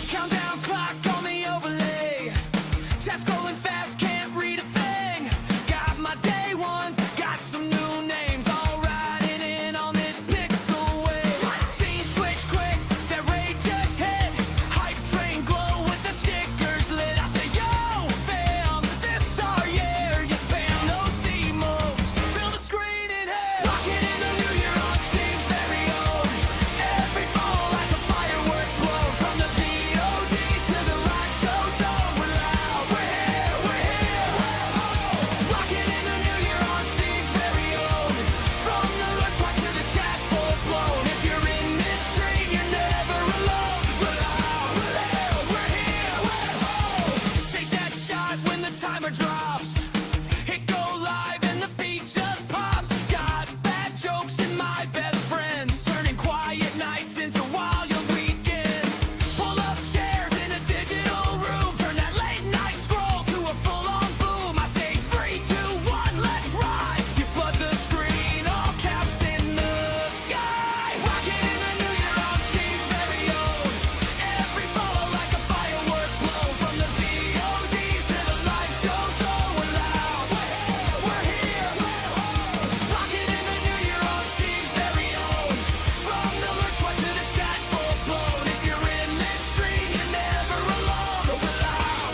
Countdown clock on the overlay. Test scrolling fast, can't read a thing. Got my day ones, got some new names. All riding in on this pixel wave. Scene switch quick, that raid just hit. Hype train glow with the stickers lit. I say, yo, fam, this our year. You spam those emotes, fill the screen in hell. Rocking in the new year on Steve's very own. Every fall like a firework blow. From the VODs to the live shows on. We're loud, we're here, we're here. Rocking in the new year on Steve's very own. From the looks right to the chat full blown. If you're in this stream, you're never alone. We're loud, we're loud, we're here, we're home. Take that shot when the timer drops. Hit go live and the beat just pops. Got bad jokes and my best friends, turning quiet nights into wild weekends. Pull up chairs in a digital room, turn that late night scroll to a full-on boom. I say 3, 2, 1, let's ride. You flood the screen, all caps in the sky. Rocking in the new year on Steve's very own. Every follow like a firework blow. From the VODs to the live shows, oh, we're loud, we're here, we're home. Rocking in the new year on Steve's very own. From the lurks right to the chat full blown. If you're in this stream, you're never alone. Oh, we're loud,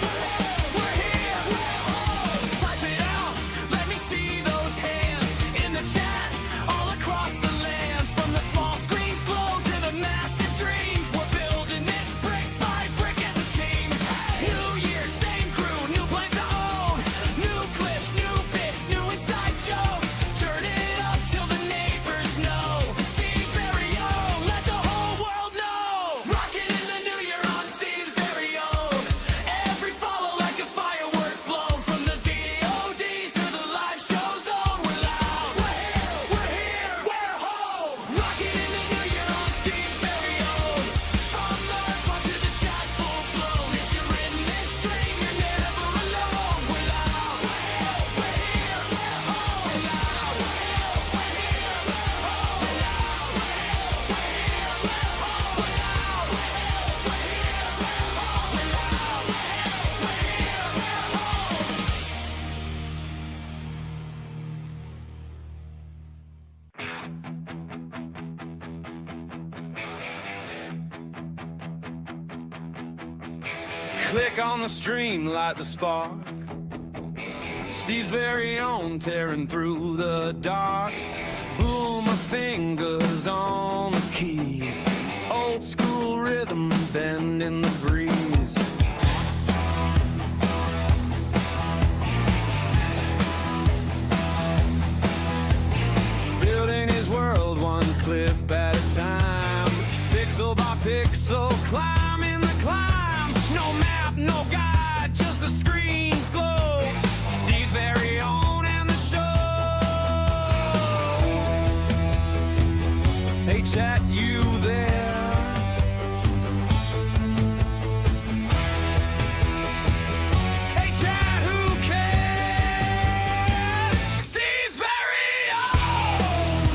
we're here, we're home. Type it out, let me see those hands in the chat all across the lands. From the small screens glow to the massive dreams, we're building this brick by brick as a team. New year, same crew, new plans to own. New clips, new bits, new inside jokes. Turn it up till the neighbors know. Steve's very own, let the whole world know. Rocking in the new year on Steve's very own. Every follow like a firework blown. From the VODs to the live shows on. We're loud, we're here, we're home. Rocking in the new year on Steve's very own. From the top to the chat full blown. If you're in this stream, you're never alone. We're loud, we're here, we're home. We're loud, we're here, we're home. We're loud, we're here, we're home. We're loud, we're here, we're home. We're loud, we're here, we're home. Click on the stream, light the spark. Steve's very own, tearing through the dark. Boom, my fingers on the keys. Old school rhythm, bend in the breeze. Building his world one clip at a time. Pixel by pixel, climbing the climb. No map, no guide, just the screen's glow. Steve very own and the show. Hey chat, you there? Hey chat, who cares? Steve's very own,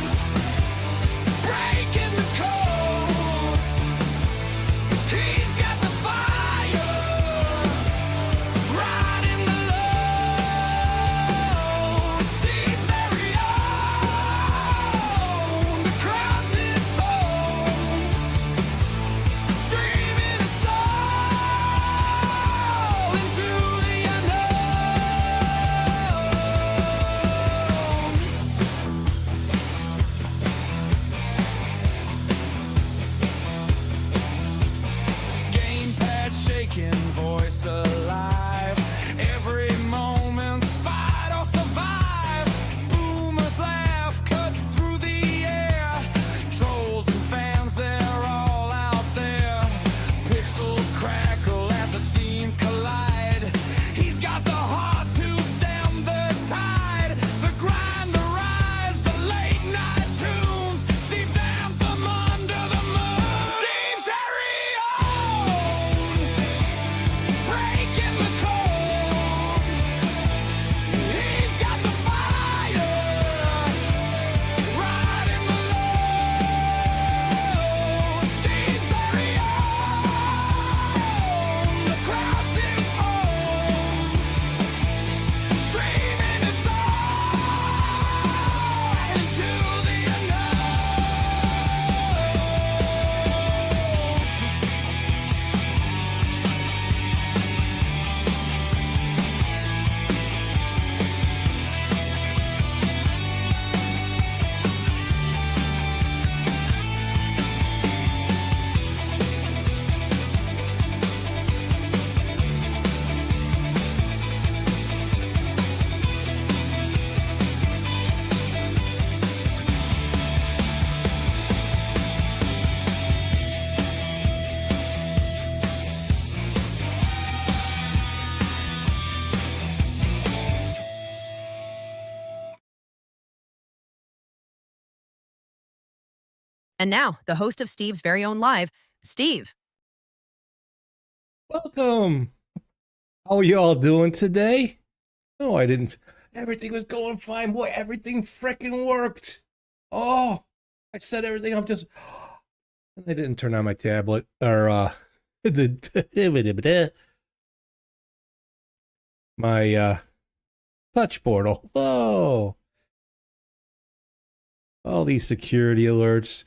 breaking the code. He's got the fire, right? And now, the host of Steve's Very Own Live, Steve. Welcome. How are you all doing today? No, I didn't. Everything was going fine. Boy, everything frickin' worked. Oh, I set everything up just. And I didn't turn on my tablet or my touch portal. Whoa. All these security alerts.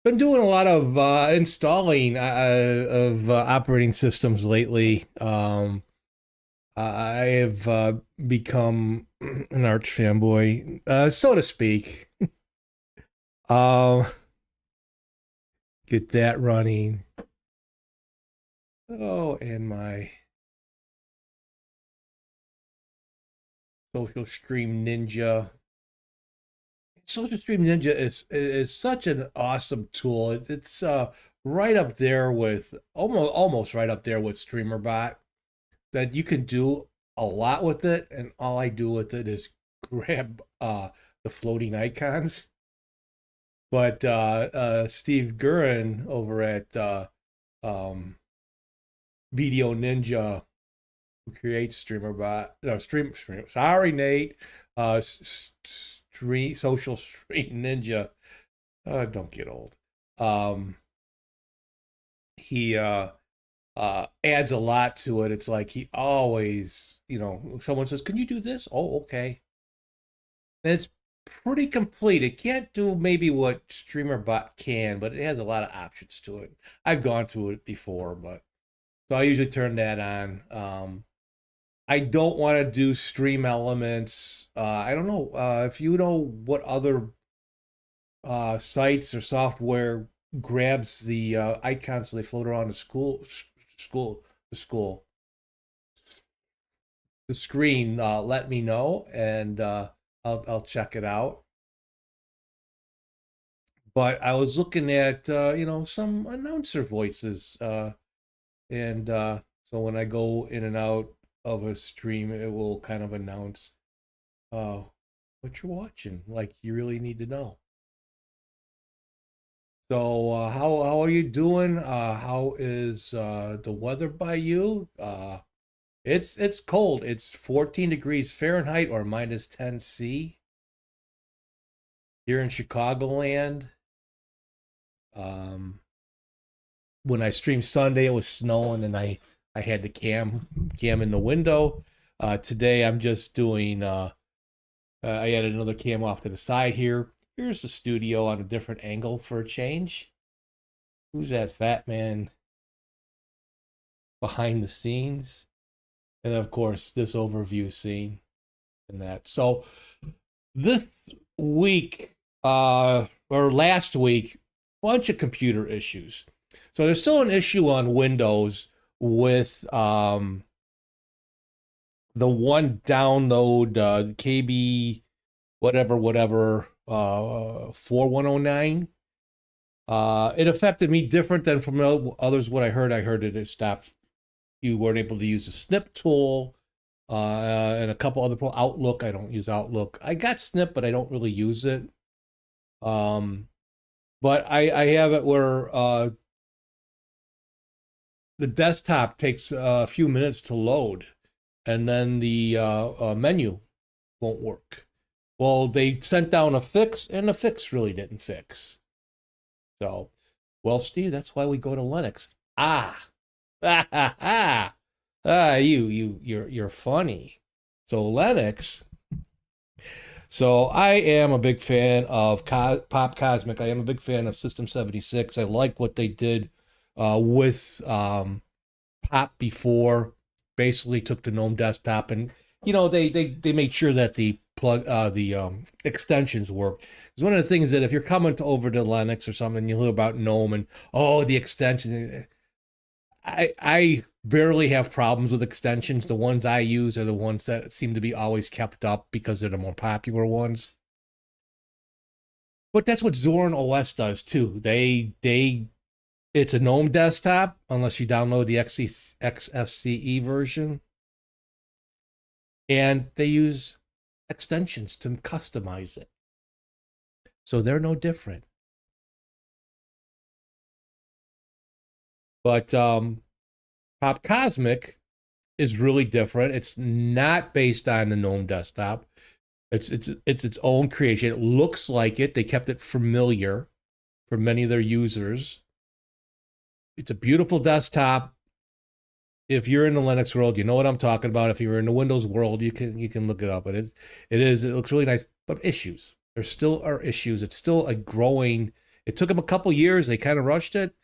Been doing a lot of installing of operating systems lately. I have become an arch fanboy, so to speak. Get that running. Oh, and my Social Stream Ninja. Social Stream Ninja is such an awesome tool. It's right up there with almost right up there with StreamerBot. That you can do a lot with it, and all I do with it is grab the floating icons. But Steve Gurin over at Video Ninja, who creates StreamerBot, sorry, Nate, Social Stream Ninja, don't get old. He adds a lot to it. It's like he always, someone says, "Can you do this?" Oh, okay. And it's pretty complete. It can't do maybe what StreamerBot can, but it has a lot of options to it. I've gone through it before, but so I usually turn that on. I don't want to do stream elements. I don't know if you know what other sites or software grabs the icons so they float around the screen. Let me know, and I'll check it out. But I was looking at some announcer voices, and so when I go in and out of a stream, it will kind of announce what you're watching. Like, you really need to know. So how are you doing? How is the weather by you? It's cold. It's 14 degrees Fahrenheit or minus 10 C here in Chicagoland. When I streamed Sunday, it was snowing, and I had the cam in the window. Today I'm just doing. I added another cam off to the side here. Here's the studio on a different angle for a change. Who's that fat man behind the scenes? And of course, this overview scene and that. So this week, or last week, bunch of computer issues. So there's still an issue on Windows with the one download KB whatever 4109. It affected me different than from others. What I heard it stopped. You weren't able to use the snip tool, and a couple other Outlook. I don't use Outlook. I got snip, but I don't really use it. But I have it where the desktop takes a few minutes to load, and then the menu won't work. Well, they sent down a fix, and the fix really didn't fix. So, well, Steve, that's why we go to Linux. You're funny. So Linux. So I am a big fan of Pop Cosmic. I am a big fan of System 76. I like what they did with Pop before. Basically took the GNOME desktop, and they made sure that the extensions work. It's one of the things that if you're coming over to Linux or something, you hear about GNOME and the extension. I barely have problems with extensions. The ones I use are the ones that seem to be always kept up because they're the more popular ones. But that's what Zorin OS does too. It's a GNOME desktop unless you download the XFCE version, and they use extensions to customize it. So they're no different. But Pop Cosmic is really different. It's not based on the GNOME desktop. It's its own creation. It looks like it. They kept it familiar for many of their users. It's a beautiful desktop. If you're in the Linux world, you know what I'm talking about. If you're in the Windows world, you can look it up. But it looks really nice. But issues. There still are issues. It's still a growing. It took them a couple years. They kind of rushed it.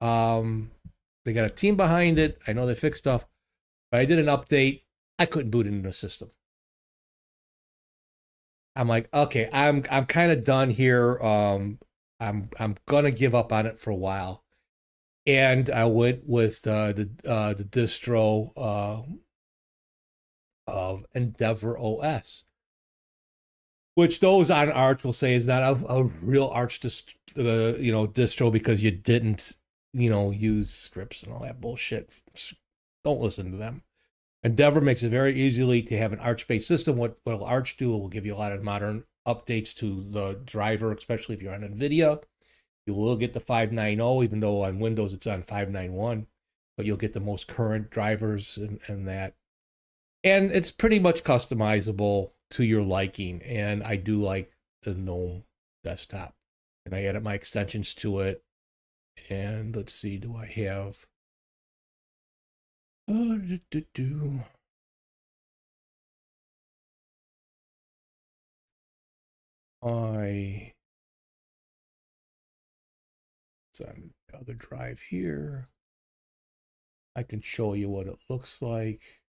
They got a team behind it. I know they fixed stuff. But I did an update. I couldn't boot it into the system. I'm like, okay, I'm kind of done here. I'm gonna give up on it for a while. And I went with the distro of Endeavor OS, which those on Arch will say is not a real Arch distro because you didn't use scripts and all that bullshit. Don't listen to them. Endeavor makes it very easily to have an Arch-based system. What will Arch do? It will give you a lot of modern updates to the driver, especially if you're on NVIDIA. You will get the 590, even though on Windows it's on 591, but you'll get the most current drivers and that. And it's pretty much customizable to your liking. And I do like the GNOME desktop. And I added my extensions to it. And let's see, do I have... It's on the other drive here. I can show you what it looks like.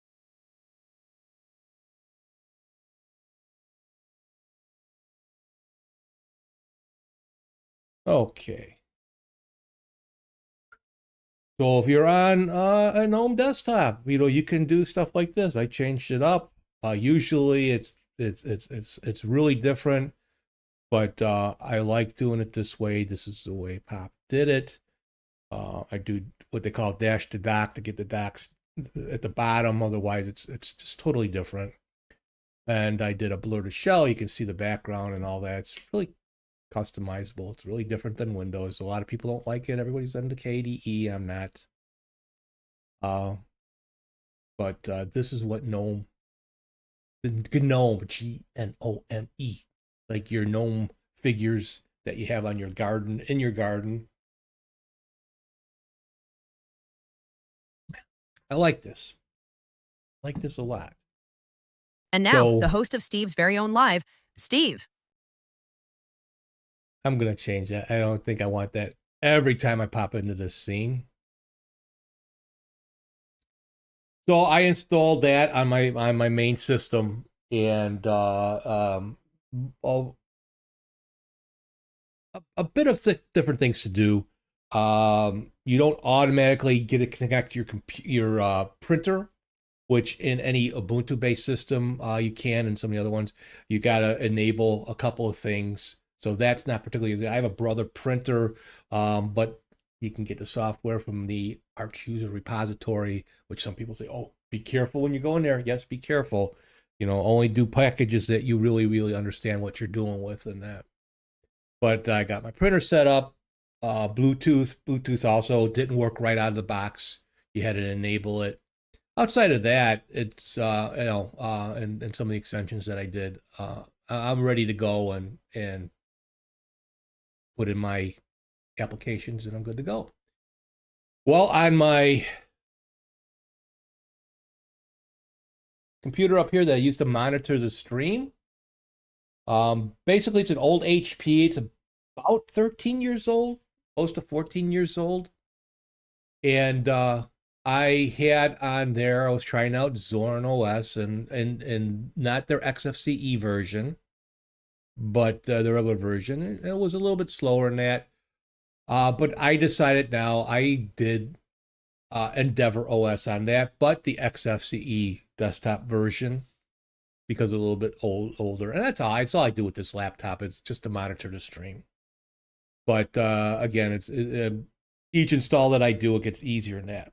Okay. So if you're on a GNOME desktop, you can do stuff like this. I changed it up. Usually it's really different, but I like doing it this way. This is the way Pop did it. I do what they call dash to dock to get the docks at the bottom. Otherwise, it's just totally different. And I did a blur to shell. You can see the background and all that. It's really customizable. It's really different than Windows. A lot of people don't like it. Everybody's into KDE. I'm not. But this is what GNOME, GNOME, like your GNOME figures that you have on your garden, in your garden. I like this. I like this a lot. And now, the host of Steve's Very Own Live, Steve. I'm going to change that. I don't think I want that every time I pop into this scene. So I installed that on my main system, and a bit of different things to do. You don't automatically get to connect your printer, which in any Ubuntu-based system you can, and some of the other ones you gotta enable a couple of things. So that's not particularly easy. I have a Brother printer, but you can get the software from the Arch user repository, which some people say, oh, be careful when you go in there. Yes, be careful. Only do packages that you really, really understand what you're doing with and that. But I got my printer set up. Bluetooth also didn't work right out of the box. You had to enable it. Outside of that, it's and some of the extensions that I did, I'm ready to go and put in my applications, and I'm good to go. Well, on my computer up here that I used to monitor the stream, basically it's an old HP. It's about 13 years old, close to 14 years old. And I had on there, I was trying out Zorin OS and not their XFCE version, but the regular version. It was a little bit slower than that. But I decided now I did Endeavor OS on that, but the XFCE desktop version, because a little bit older. And that's all I do with this laptop. It's just to monitor the stream. But again, it's each install that I do, it gets easier than that.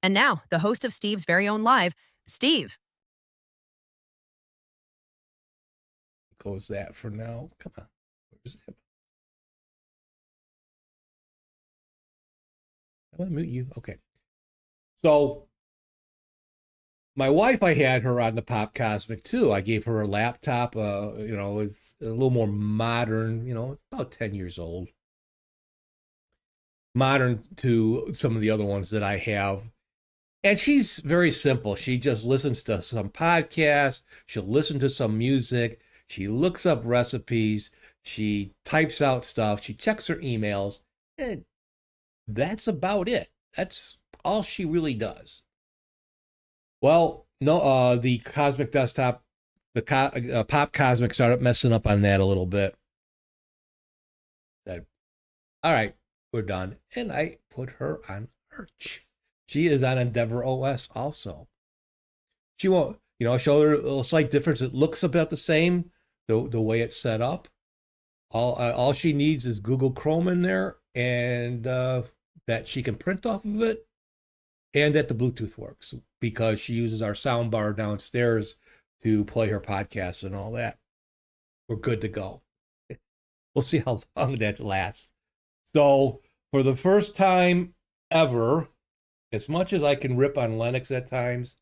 And now, the host of Steve's Very Own Live, Steve. Close that for now. Come on. Where's that? I want to mute you. Okay. So my wife, I had her on the Pop Cosmic too. I gave her a laptop. It's a little more modern. About 10 years old. Modern to some of the other ones that I have. And she's very simple. She just listens to some podcasts. She'll listen to some music. She looks up recipes. She types out stuff. She checks her emails. And that's about it. That's all she really does. Well, no, the Cosmic Desktop, the Pop Cosmic started messing up on that a little bit. Said, all right, we're done. And I put her on Arch. She is on Endeavor OS also. She won't, show her a slight difference. It looks about the same, the way it's set up. All she needs is Google Chrome in there, and that she can print off of it, and that the Bluetooth works, because she uses our sound bar downstairs to play her podcasts and all that. We're good to go. We'll see how long that lasts. So for the first time ever, as much as I can rip on Linux at times,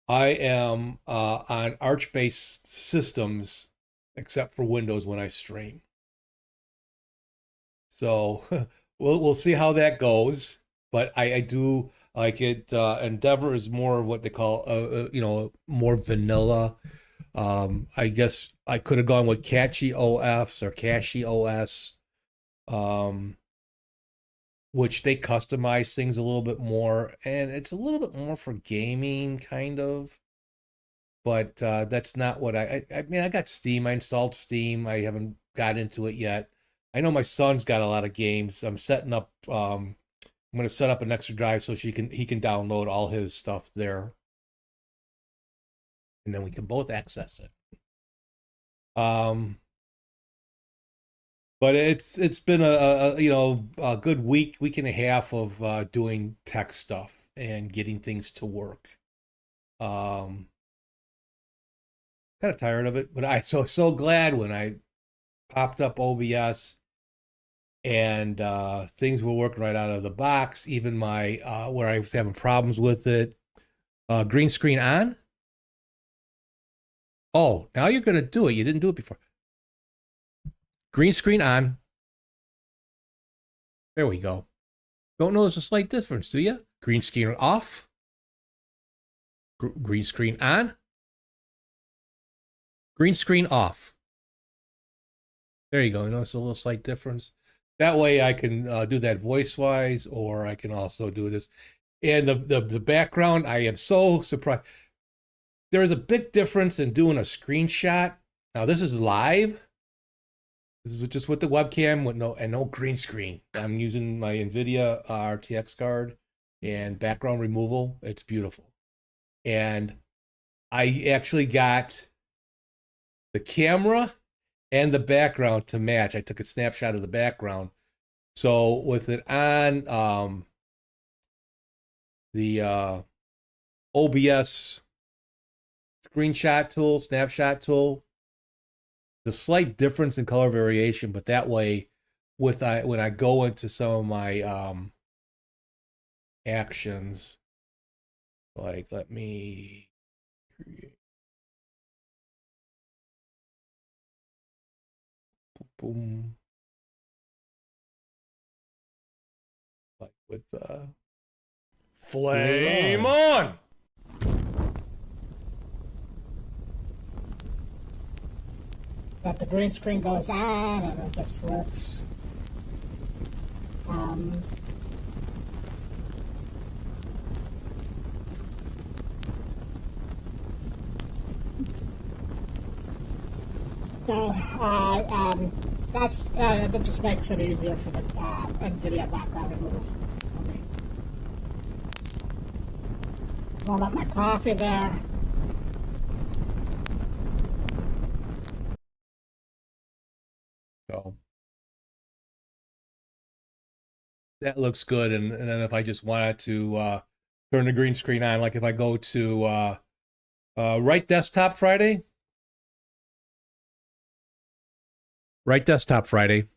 I am on Arch-based systems, except for Windows when I stream. So we'll see how that goes. But I do like it. Endeavor is more of what they call, more vanilla. I guess I could have gone with Catchy OS or Cashy OS. Which they customize things a little bit more, and it's a little bit more for gaming, kind of. But that's not what I mean, I got Steam. I installed Steam. I haven't got into it yet. I know my son's got a lot of games. I'm setting up. I'm going to set up an extra drive so he can download all his stuff there, and then we can both access it. But it's been a good week and a half of doing tech stuff and getting things to work. Kind of tired of it, but I so glad when I popped up OBS and things were working right out of the box. Even my where I was having problems with it, green screen on. Oh, now you're gonna do it. You didn't do it before. Green screen on. There we go. Don't notice a slight difference, do you? Green screen off. Green screen on. Green screen off. There you go. Notice a little slight difference. That way I can do that voice-wise, or I can also do this. And the background, I am so surprised. There is a big difference in doing a screenshot. Now, this is live. This is just with the webcam with no green screen. I'm using my NVIDIA RTX card and background removal. It's beautiful. And I actually got the camera and the background to match. I took a snapshot of the background. So with it on the OBS screenshot tool, snapshot tool, the slight difference in color variation, but that way, when I go into some of my actions, like let me create, boom, like with flame on. That the green screen goes on and it just works. That just makes it easier for the NVIDIA background remove for me. Warm up my coffee there. So that looks good. And then if I just wanted to turn the green screen on, like if I go to Right Desktop Friday. Right Desktop Friday.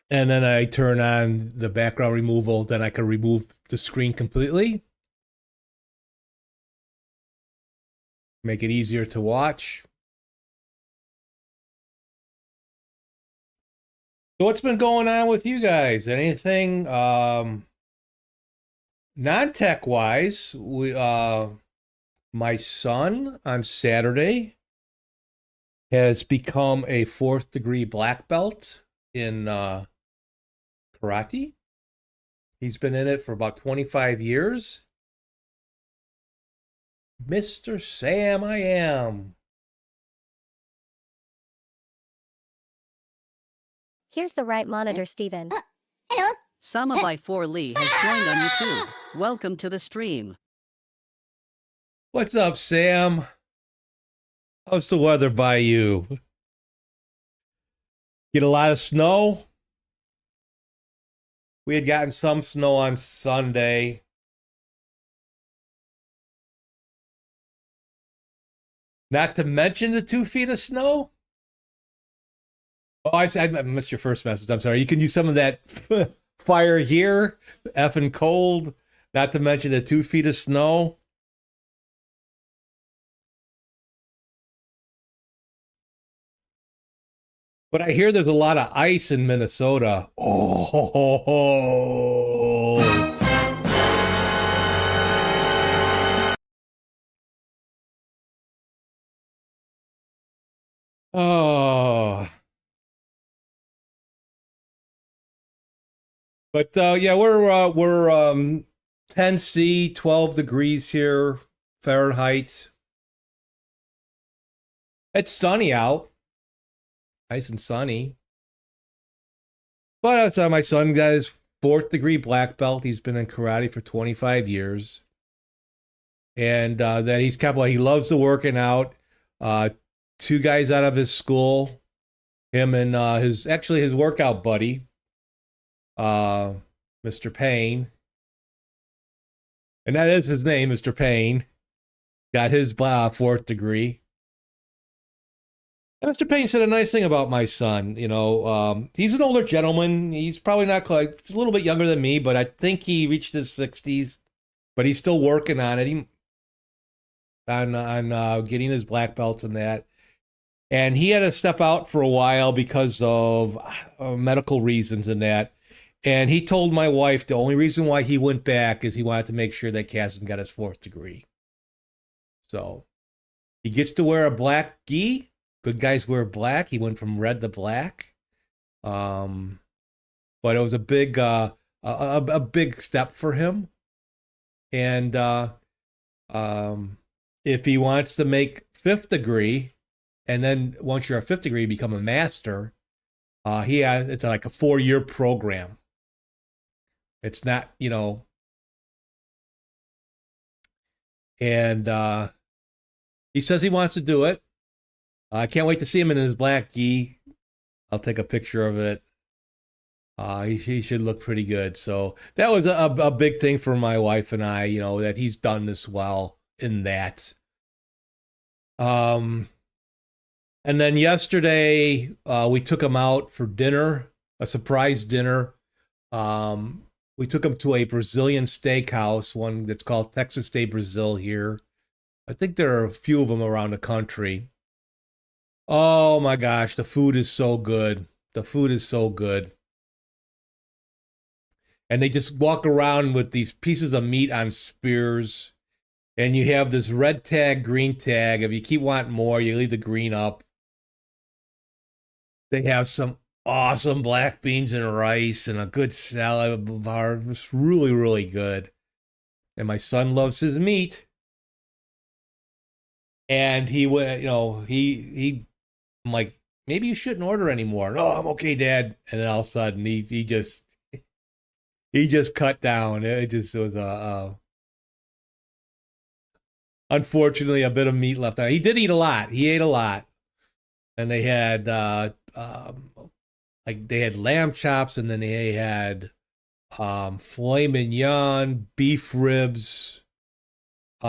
and then I turn on the background removal, then I can remove the screen completely. Make it easier to watch. So what's been going on with you guys? Anything non-tech wise? My son on Saturday has become a 4th degree black belt in karate. He's been in it for about 25 years. Mr. Sam, I am. Here's the right monitor, Steven. Hello. Sama by 4 Lee has joined on YouTube. Welcome to the stream. What's up, Sam? How's the weather by you? Get a lot of snow? We had gotten some snow on Sunday. Not to mention the 2 feet of snow? Oh, I missed your first message. I'm sorry. You can use some of that fire here. Effing cold. Not to mention the 2 feet of snow. But I hear there's a lot of ice in Minnesota. Oh. Oh. But yeah, we're 10°C, 12 degrees here, Fahrenheit. It's sunny out. Nice and sunny. But outside, my son got his 4th degree black belt. He's been in karate for 25 years. And that he's kept, well, he loves the working out. 2 guys out of his school, him and his workout buddy, Mr. Payne. And that is his name, Mr. Payne. Got his 4th degree. And Mr. Payne said a nice thing about my son. You know, he's an older gentleman. He's probably not quite, he's a little bit younger than me, but I think he reached his 60s. But he's still working on it. On getting his black belts and that. And he had to step out for a while because of medical reasons and that. And he told my wife the only reason why he went back is he wanted to make sure that Casson got his 4th degree. So he gets to wear a black gi. Good guys wear black. He went from red to black. But it was a big big step for him. And if he wants to make 5th degree, and then once you're a 5th degree, you become a master, it's like a 4-year program. It's not, you know, and he says he wants to do it. I can't wait to see him in his black gi. I'll take a picture of it. He should look pretty good. So that was a big thing for my wife and I, you know, that he's done this well in that. And then yesterday, we took him out for dinner, a surprise dinner. We took him to a Brazilian steakhouse, one that's called Texas Day Brazil here. I think there are a few of them around the country. Oh my gosh, the food is so good. The food is so good. And they just walk around with these pieces of meat on spears. And you have this red tag, green tag. If you keep wanting more, you leave the green up. They have some awesome black beans and rice and a good salad bar. It's really, really good. And my son loves his meat. And he went, you know, I'm like, maybe you shouldn't order anymore. No, I'm okay, Dad. And then all of a sudden, he just cut down. It just was unfortunately a bit of meat left out. He did eat a lot. He ate a lot. And they had they had lamb chops, and then they had filet mignon, beef ribs, 3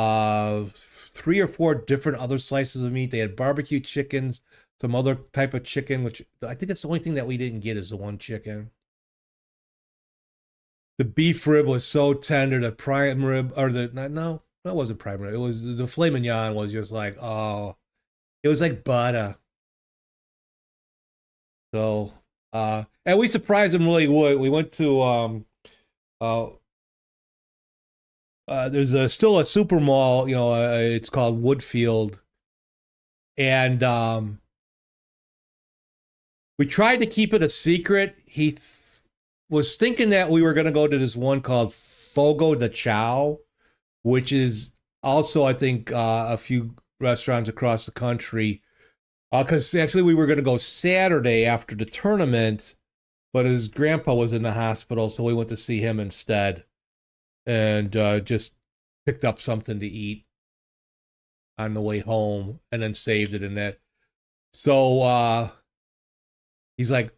or 4 different other slices of meat. They had barbecue chickens, some other type of chicken, which I think that's the only thing that we didn't get is the one chicken. The beef rib was so tender. The prime rib, or the no, that wasn't prime rib. It was the filet mignon was just like, oh, it was like butter. So, and we surprised him really good. We went to there's still a super mall, you know, it's called Woodfield, and we tried to keep it a secret. He was thinking that we were going to go to this one called Fogo de Chao, which is also, I think, a few restaurants across the country. Because actually we were going to go Saturday after the tournament, but his grandpa was in the hospital, so we went to see him instead, and just picked up something to eat on the way home, and then saved it in that. So he's like,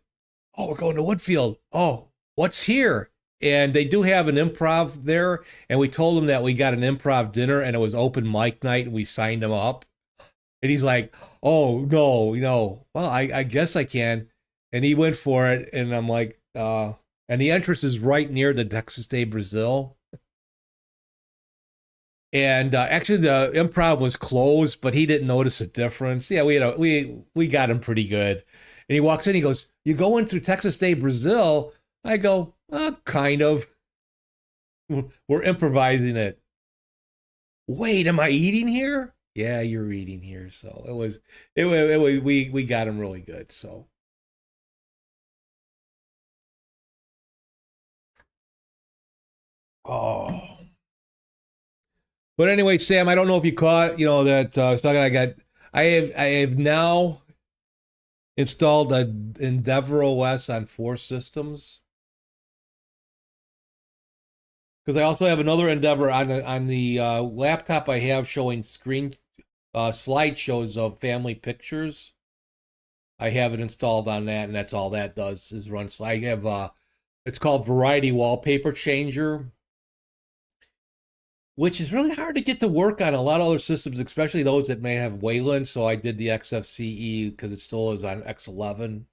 "Oh, we're going to Woodfield. Oh, what's here?" And they do have an improv there, and we told him that we got an improv dinner, and it was open mic night, and we signed him up. And he's like, "Oh, no, well, I guess I can." And he went for it, and I'm like, and the entrance is right near the Texas Day Brazil. And actually, the improv was closed, but he didn't notice a difference. Yeah, we got him pretty good. And he walks in, he goes, "You going through Texas Day Brazil?" I go, "Kind of. We're improvising it." "Wait, am I eating here?" "Yeah, you're eating here." So we got him really good. So. Oh. But anyway, Sam, I don't know if you caught, that I have now installed an Endeavor OS on 4 systems. Because I also have another Endeavor on the laptop I have showing screen slideshows of family pictures. I have it installed on that, and that's all that does is run. I have it's called Variety Wallpaper Changer, which is really hard to get to work on a lot of other systems, especially those that may have Wayland. So I did the XFCE because it still is on X11,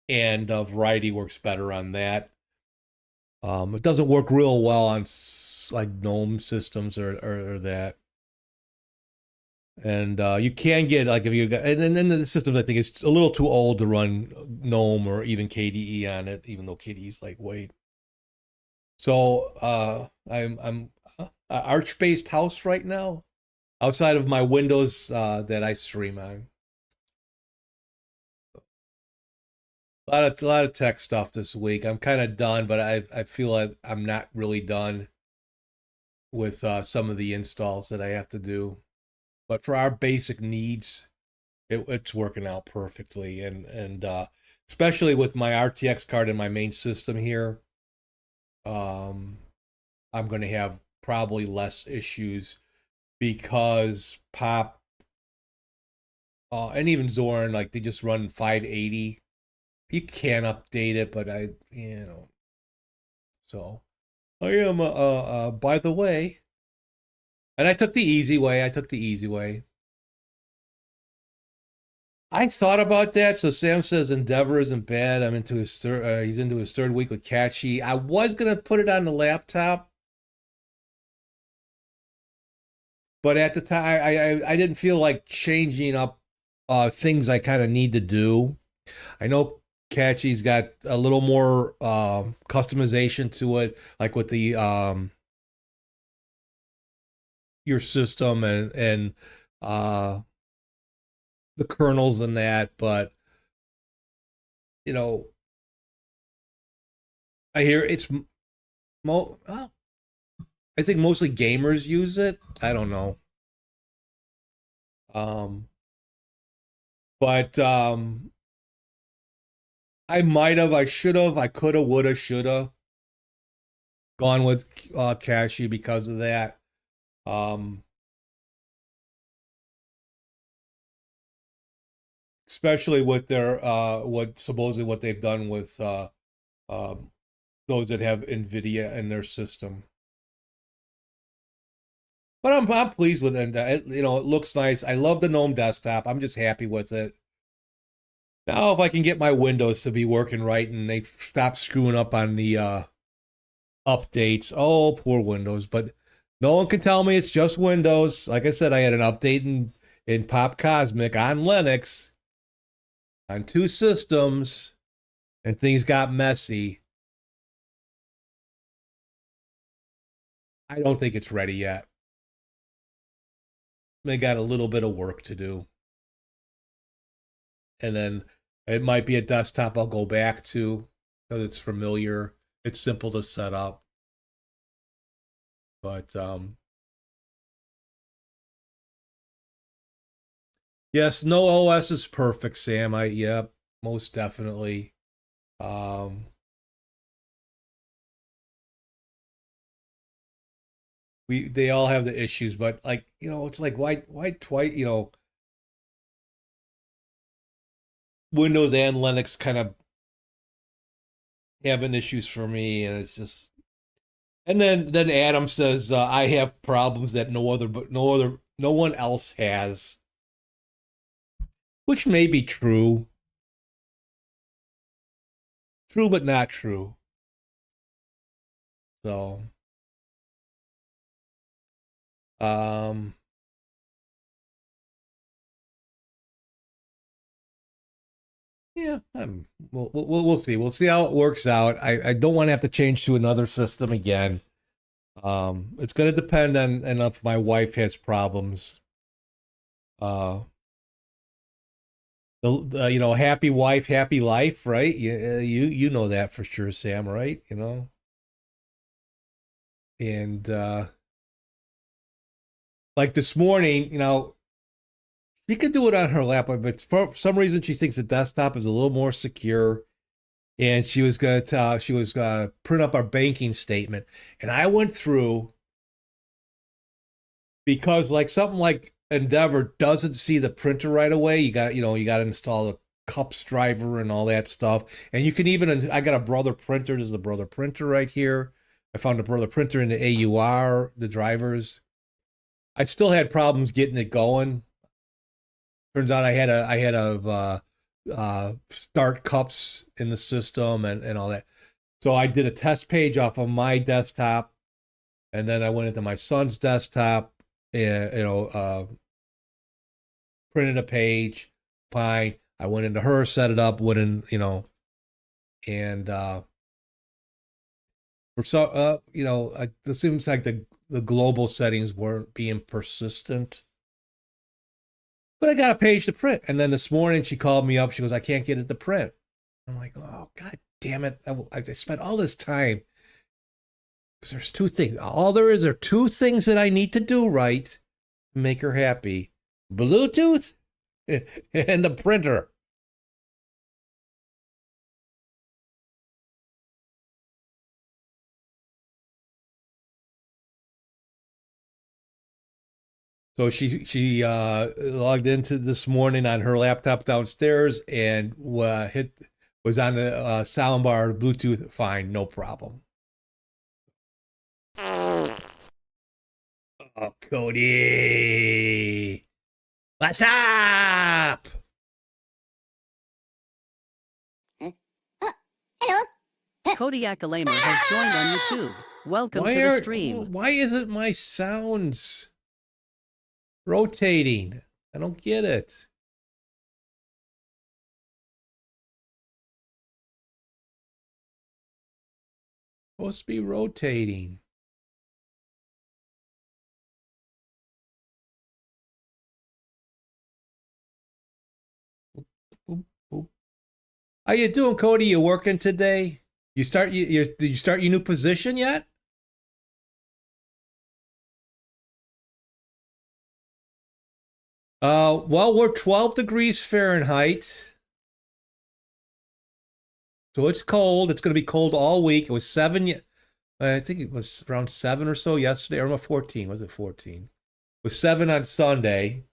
and Variety works better on that. It doesn't work real well on like GNOME systems or that. And you can get, like, if you got, and then the systems, I think it's a little too old to run GNOME or even KDE on it, even though KDE is lightweight. So I'm Arch-based house right now, outside of my Windows that I stream on. A lot of tech stuff this week. I'm kind of done, but I feel like I'm not really done with some of the installs that I have to do. But for our basic needs, it's working out perfectly, and especially with my RTX card in my main system here, I'm going to have probably less issues because Pop and even Zorn, like, they just run 580. You can update it, but so I am by the way, and I took the easy way. I thought about that. So Sam says Endeavor isn't bad. I'm into his he's into his 3rd week with Catchy. I was gonna put it on the laptop, but at the time I didn't feel like changing up things I kind of need to do. I know Catchy's got a little more customization to it, like with the your system and the kernels and that, but I hear it's I think mostly gamers use it. I don't know. But I might have, I should have, I could have, would have, should have gone with Cashy because of that. Especially with their supposedly what they've done with those that have NVIDIA in their system. But I'm pleased with it. It looks nice. I love the GNOME desktop. I'm just happy with it. Now, if I can get my Windows to be working right and they stop screwing up on the updates. Oh, poor Windows. But no one can tell me it's just Windows. Like I said, I had an update in Pop Cosmic on Linux on 2 systems, and things got messy. I don't think it's ready yet. They got a little bit of work to do. And then it might be a desktop I'll go back to because it's familiar. It's simple to set up. But yes, no OS is perfect, Sam. Yep, most definitely. They all have the issues, but like, it's like why twice, Windows and Linux kind of having issues for me, and it's just. And then Adam says I have problems that no one else has, which may be true. True, but not true. So, yeah, we'll see. We'll see how it works out. I don't want to have to change to another system again. It's going to depend on if my wife has problems. Happy wife, happy life, right? You know that for sure, Sam, right? And like this morning, she could do it on her laptop, but for some reason she thinks the desktop is a little more secure. And she was gonna print up our banking statement. And I went through, because like something like Endeavor doesn't see the printer right away. You got to install a cups driver and all that stuff. And you can even, I got a Brother printer. There's a Brother printer right here. I found a Brother printer in the AUR, the drivers. I still had problems getting it going. Turns out I had a start cups in the system and all that. So I did a test page off of my desktop, and then I went into my son's desktop and printed a page. Fine. I went into her, set it up, went in, and for so it seems like the global settings weren't being persistent. But I got a page to print. And then this morning she called me up. She goes, I can't get it to print. I'm like, oh, God damn it. I spent all this time. Because there's 2 things. All there are 2 things that I need to do right to make her happy. Bluetooth and the printer. So she logged into this morning on her laptop downstairs and was on the soundbar, Bluetooth, fine, no problem. Oh, Cody, what's up? Hello. Kodiak Alamer has joined on YouTube. Welcome to the stream. Why isn't my sounds rotating? I don't get it. Supposed to be rotating. How you doing, Cody? You working today? Did you start your new position yet? Well, we're 12 degrees Fahrenheit. So it's cold. It's going to be cold all week. It was 7. I think it was around 7 or so yesterday. Or 14. Was it 14? It was 7 on Sunday.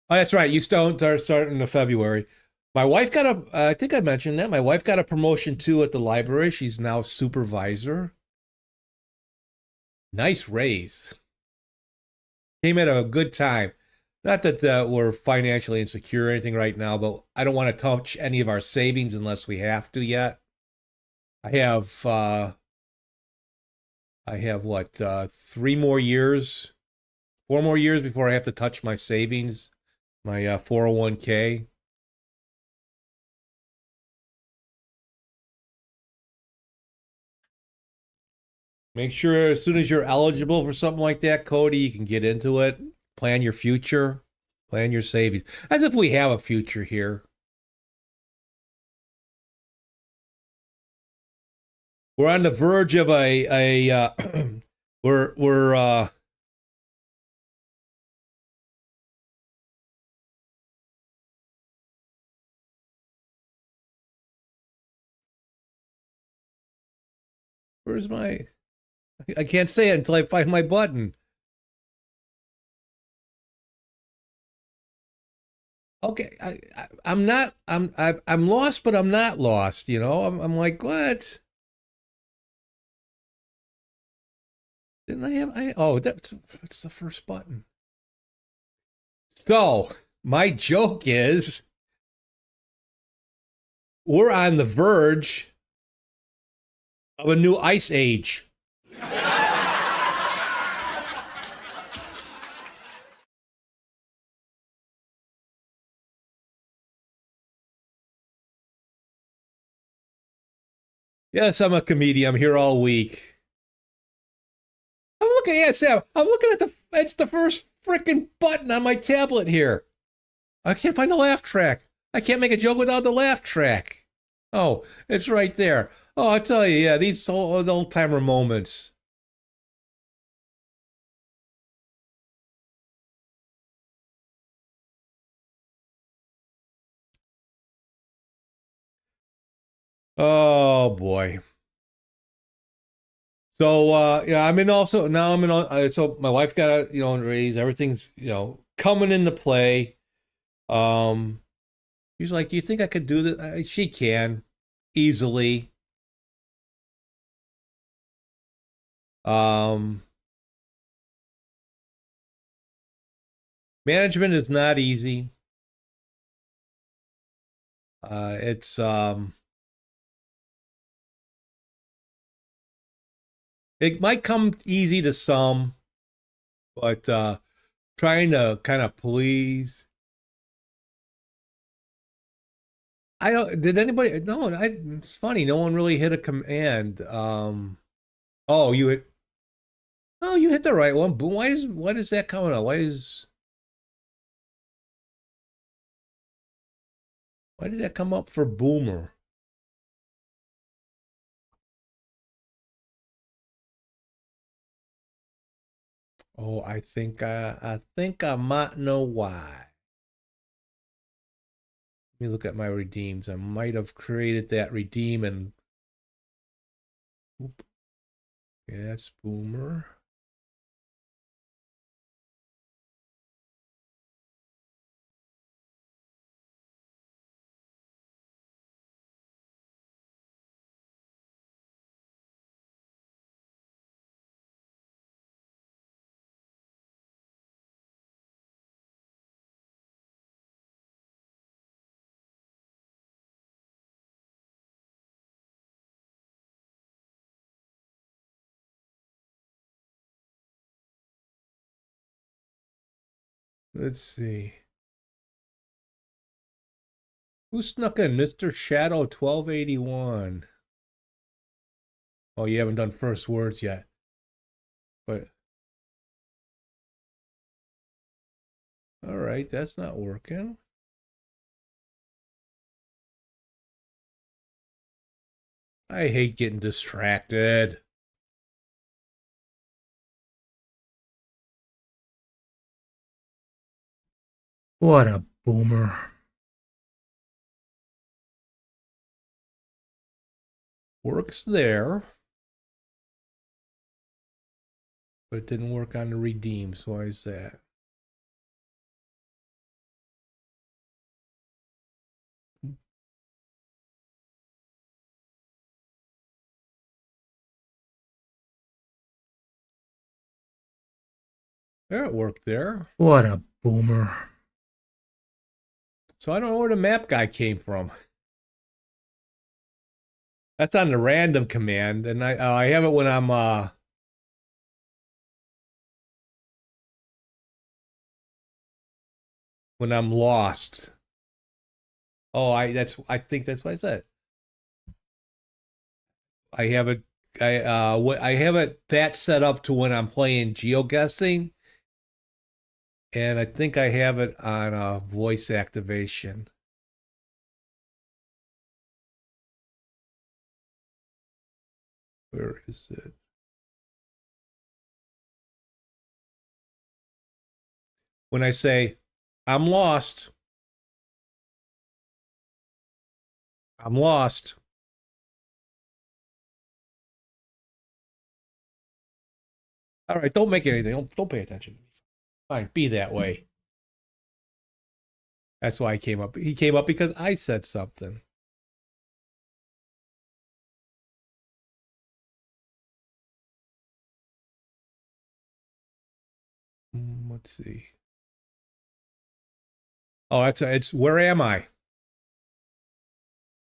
Oh, that's right. You start starting in February. My wife got I think I mentioned that. My wife got a promotion too at the library. She's now supervisor. Nice raise. Came at a good time. Not that we're financially insecure or anything right now, but I don't want to touch any of our savings unless we have to yet. I have what, 3 more years, 4 more years before I have to touch my savings, my 401k. Make sure as soon as you're eligible for something like that, Cody, you can get into it. Plan your future, plan your savings. As if we have a future here. We're on the verge of we're where's my, I can't say it until I find my button. Okay, I'm not, I'm lost, but I'm not lost, you know? I'm like, what? Didn't I have, oh, that's the first button. So, my joke is we're on the verge of a new ice age. Yes, I'm a comedian. I'm here all week. I'm looking at Sam. I'm looking at it's the first freaking button on my tablet here. I can't find the laugh track. I can't make a joke without the laugh track. Oh, it's right there. Oh, I'll tell you, yeah, these old timer moments. Oh boy. So yeah, I'm in also now I'm in so my wife got a raise, everything's coming into play. She's like, "Do you think I could do this?" She can easily. Management is not easy. It's it might come easy to some, but trying to kind of please. I don't. Did anybody? No. It's funny. No one really hit a command. Oh, you hit. Oh, you hit the right one. Boom. Why is that coming up? Why did that come up for Boomer? Oh, I think I might know why. Let me look at my redeems. I might have created that redeem and oop. Yeah, that's Boomer. Let's see. Who snuck in? Mr. Shadow 1281. Oh, you haven't done first words yet. But all right, that's not working. I hate getting distracted. What a boomer. Works there. But it didn't work on the redeem, so why is that? There, it worked there. What a boomer. So I don't know where the map guy came from. That's on the random command, and I have it when I'm lost. Oh, I think that's what I said. I have it I have it that set up to when I'm playing geoguessing, and I think I have it on voice activation. Where is it? When I say I'm lost, I'm lost. All right, don't make anything. Don't pay attention. Fine, be that way. That's why he came up. He came up because I said something. Let's see. Oh, it's where am I? I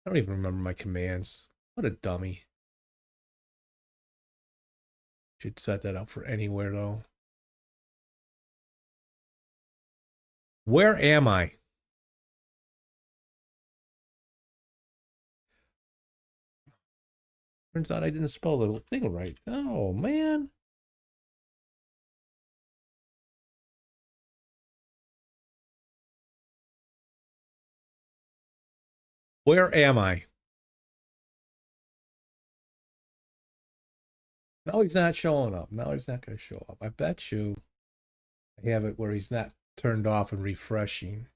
don't even remember my commands. What a dummy. Should set that up for anywhere though. Where am I? Turns out I didn't spell the little thing right. Oh, man. Where am I? No, he's not showing up. No, he's not going to show up. I bet you I have it where he's not turned off and refreshing.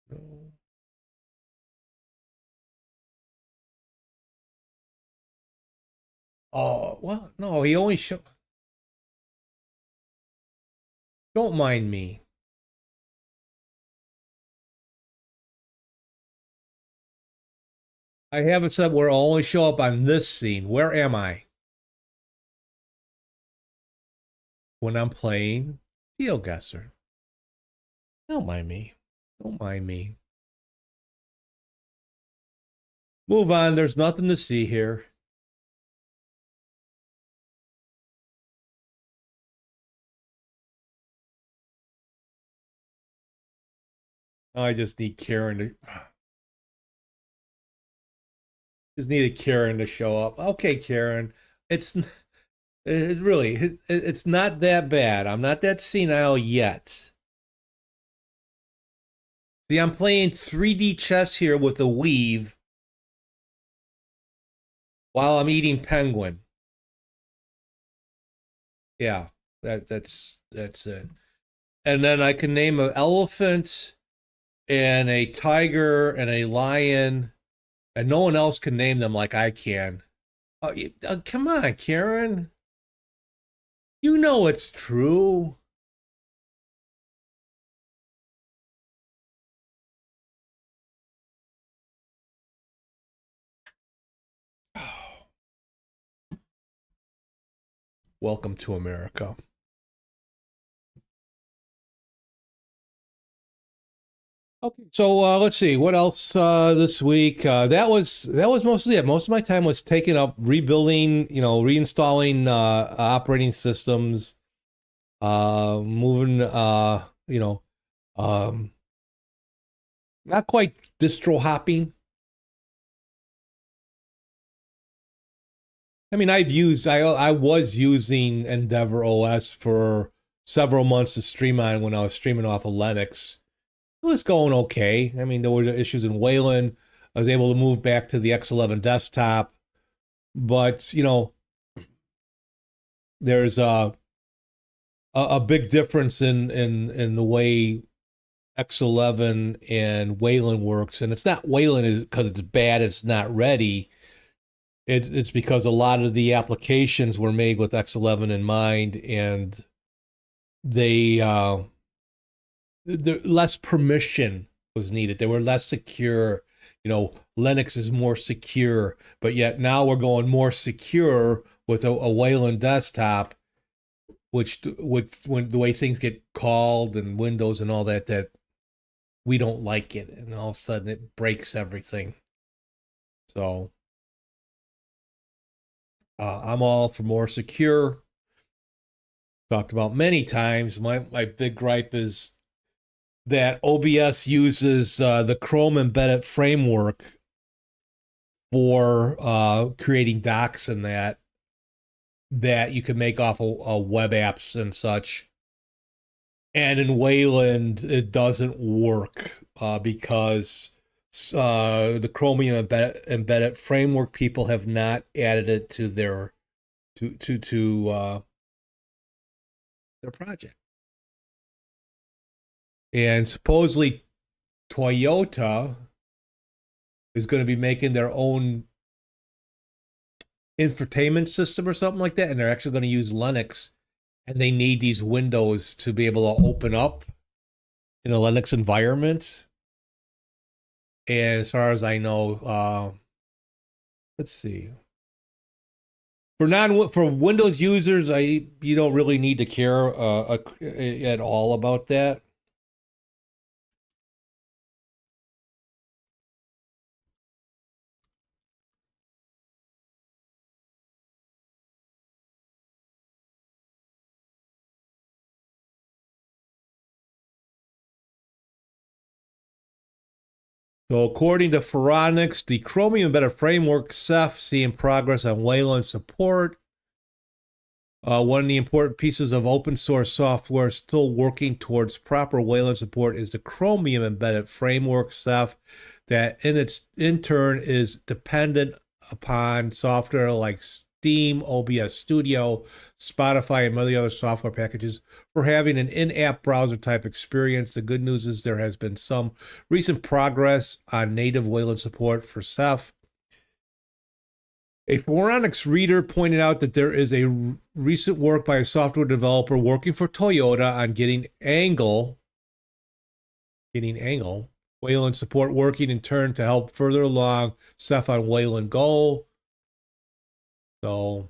No. Oh, well, no, he only show. Don't mind me. I have it set where it'll only show up on this scene. Where am I? When I'm playing GeoGuessr. Don't mind me. Don't mind me. Move on. There's nothing to see here. I just need Karen to. Just needed Karen to show up. Okay, Karen. It's it's not that bad. I'm not that senile yet. See, I'm playing 3D chess here with a weave while I'm eating penguin. Yeah, that's it. And then I can name an elephant and a tiger and a lion, and no one else can name them like I can. Oh, come on, Karen. You know it's true. Welcome to America. Okay, so let's see what else this week. That was mostly it. Most of my time was taken up rebuilding, reinstalling operating systems, moving, not quite distro hopping. I mean, I was using Endeavor OS for several months to stream on when I was streaming off of Linux. It was going okay. I mean, there were issues in Wayland. I was able to move back to the X11 desktop, but there's a big difference in the way X11 and Wayland works, and it's not Wayland because it's bad. It's not ready. It's because a lot of the applications were made with X11 in mind, and they less permission was needed. They were less secure. Linux is more secure, but yet now we're going more secure with a Wayland desktop. which when the way things get called and Windows and all that, that we don't like it, and all of a sudden it breaks everything. So I'm all for more secure. Talked about many times. My big gripe is that OBS uses the Chrome embedded framework for creating docs and that you can make off of web apps and such. And in Wayland, it doesn't work because the Chromium embedded framework people have not added it to their project. And supposedly Toyota is going to be making their own infotainment system or something like that, and they're actually going to use Linux, and they need these windows to be able to open up in a Linux environment. And as far as I know, let's see. For Windows users, you don't really need to care at all about that. So according to Phoronix, the Chromium Embedded Framework Ceph seeing progress on Wayland support. One of the important pieces of open source software still working towards proper Wayland support is the Chromium Embedded Framework Ceph, that in turn is dependent upon software like Steam, OBS Studio, Spotify, and many other software packages for having an in-app browser type experience. The good news is there has been some recent progress on native Wayland support for Ceph. A Phoronix reader pointed out that there is a recent work by a software developer working for Toyota on getting Angle Wayland support working in turn to help further along Ceph on Wayland Go. So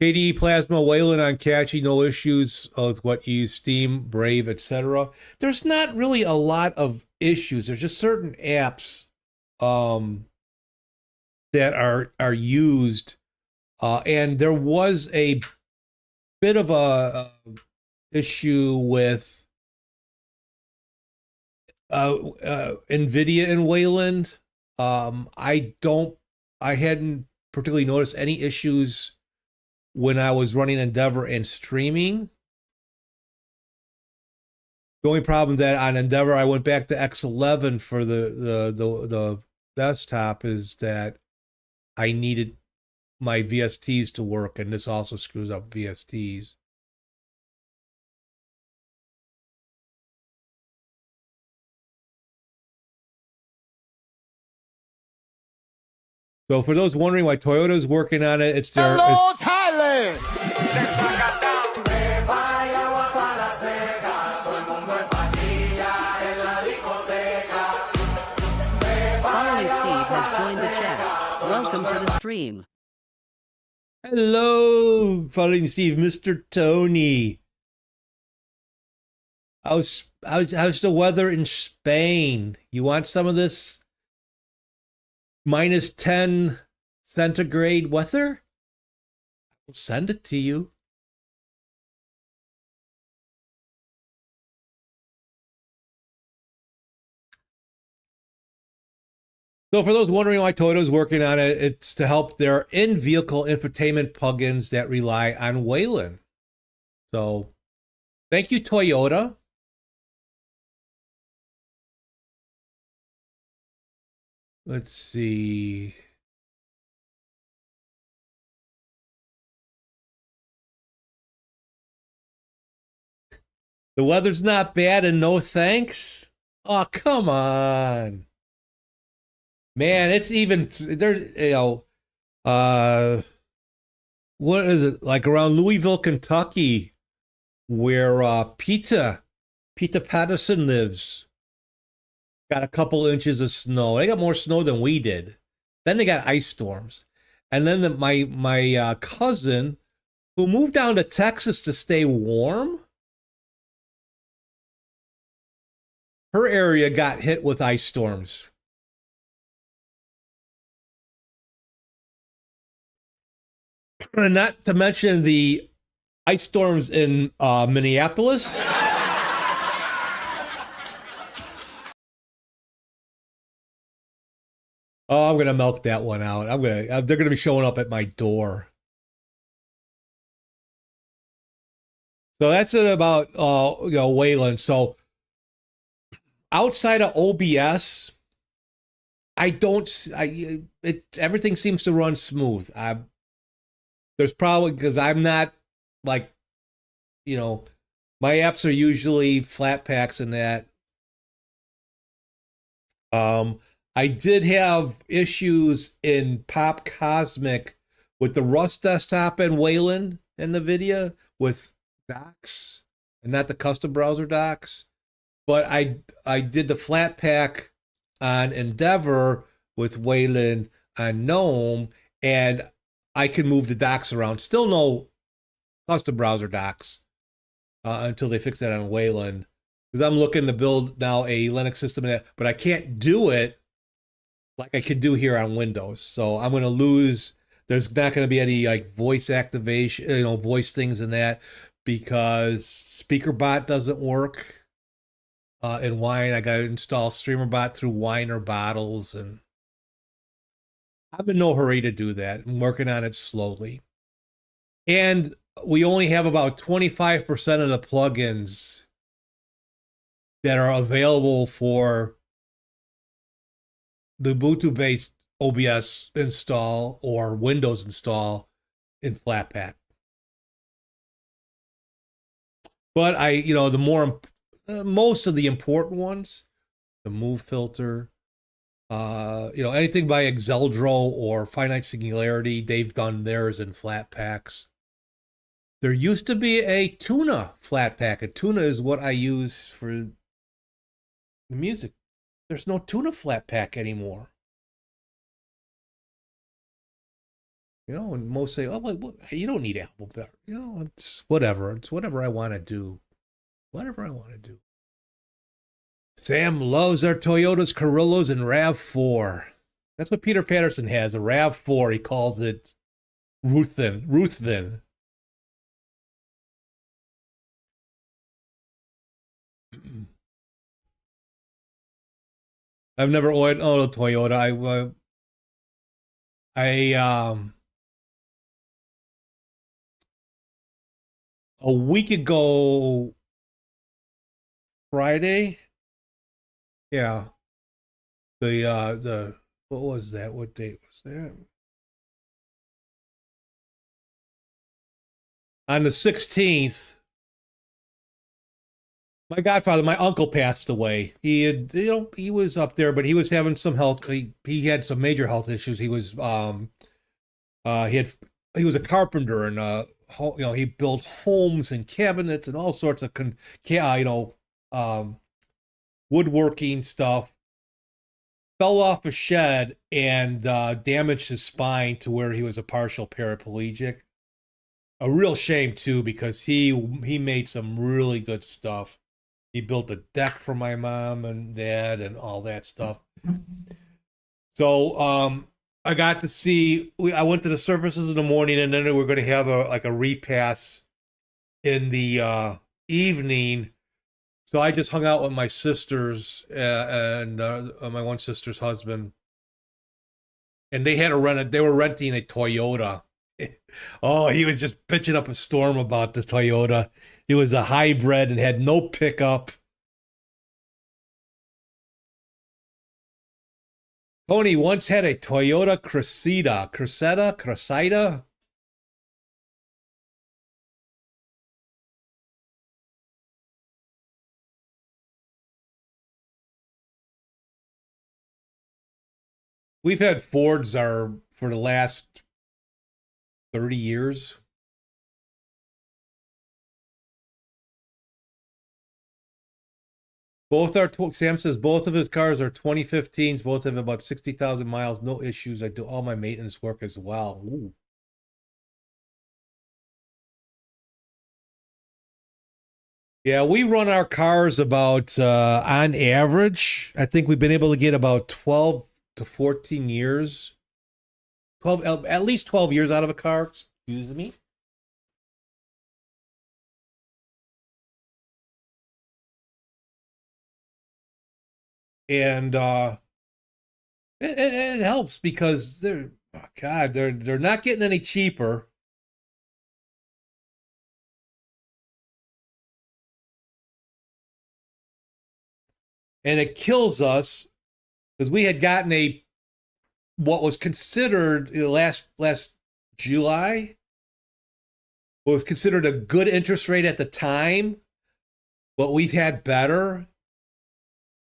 KDE Plasma Wayland on catchy, no issues with what you use Steam, Brave, etc. There's not really a lot of issues. There's just certain apps that are used, and there was a bit of a issue with NVIDIA and Wayland. I hadn't particularly noticed any issues when I was running Endeavor and streaming. The only problem that on Endeavor, I went back to X11 for the desktop, is that I needed my VSTs to work, and this also screws up VSTs. So for those wondering why Toyota's working on it, it's their... Hello, Thailand! Finally, Steve has joined the chat. Welcome to the stream. Hello, following Steve, Mr. Tony. How's the weather in Spain? You want some of this -10 centigrade weather? I'll send it to you. So for those wondering why Toyota's working on it, it's to help their in-vehicle infotainment plugins that rely on Wayland. So thank you, Toyota. Let's see. The weather's not bad and no thanks? Oh, come on. Man, it's even there, what is it, like around Louisville, Kentucky, where Peta Patterson lives, got a couple inches of snow. They got more snow than we did. Then they got ice storms. And then my cousin, who moved down to Texas to stay warm, her area got hit with ice storms. And not to mention the ice storms in Minneapolis. Oh, I'm gonna milk that one out. They're gonna be showing up at my door. So that's it about Wayland. So outside of OBS, everything seems to run smooth. There's probably because I'm not like, my apps are usually flat packs and that. I did have issues in Pop Cosmic with the Rust desktop and Wayland in the video with docs and not the custom browser docs. But I did the flat pack on Endeavor with Wayland on GNOME, and I can move the docs around. Still no custom browser docs until they fix that on Wayland. Because I'm looking to build now a Linux system, but I can't do it like I could do here on Windows. So I'm going to lose. There's not going to be any like voice activation, voice things in that, because SpeakerBot doesn't work in Wine. I got to install StreamerBot through Wine or Bottles, and I'm in no hurry to do that. I'm working on it slowly. And we only have about 25% of the plugins that are available for the Ubuntu-based OBS install or Windows install in Flatpak. But most of the important ones, the Move filter, anything by Exeldro or Finite Singularity, they've done theirs in Flatpaks. There used to be a Tuna Flatpak. A Tuna is what I use for the music. There's no Tuna Flatpak anymore. And most say, "Oh, you don't need Apple better." It's whatever. It's whatever I want to do. Whatever I want to do. Sam loves our Toyotas, Corollas, and RAV4. That's what Peter Patterson has, a RAV4. He calls it Ruthven. I've never owned a Toyota. A week ago Friday, yeah. The what was that? What date was that? On the 16th, my godfather, my uncle, passed away. He had, he was up there, but he was having some health. He had some major health issues. He was, he was a carpenter, and he built homes and cabinets and all sorts of woodworking stuff. Fell off a shed and damaged his spine to where he was a partial paraplegic. A real shame too, because he made some really good stuff. He built a deck for my mom and dad and all that stuff. So I got to see. I went to the services in the morning, and then we were going to have a repass in the evening. So I just hung out with my sisters and my one sister's husband, and they were renting a Toyota. Oh, he was just pitching up a storm about this Toyota. It was a hybrid and had no pickup. Tony once had a Toyota Cressida. We've had Fords for the last 30 years. Both are, Sam says both of his cars are 2015s. Both have about 60,000 miles. No issues. I do all my maintenance work as well. Ooh. Yeah, we run our cars about, on average, I think we've been able to get about 12 to 14 years. 12, at least 12 years out of a car. Excuse me. And it helps because they're, oh God, they're not getting any cheaper. And it kills us because we had gotten what was considered last July, what was considered a good interest rate at the time, but we've had better.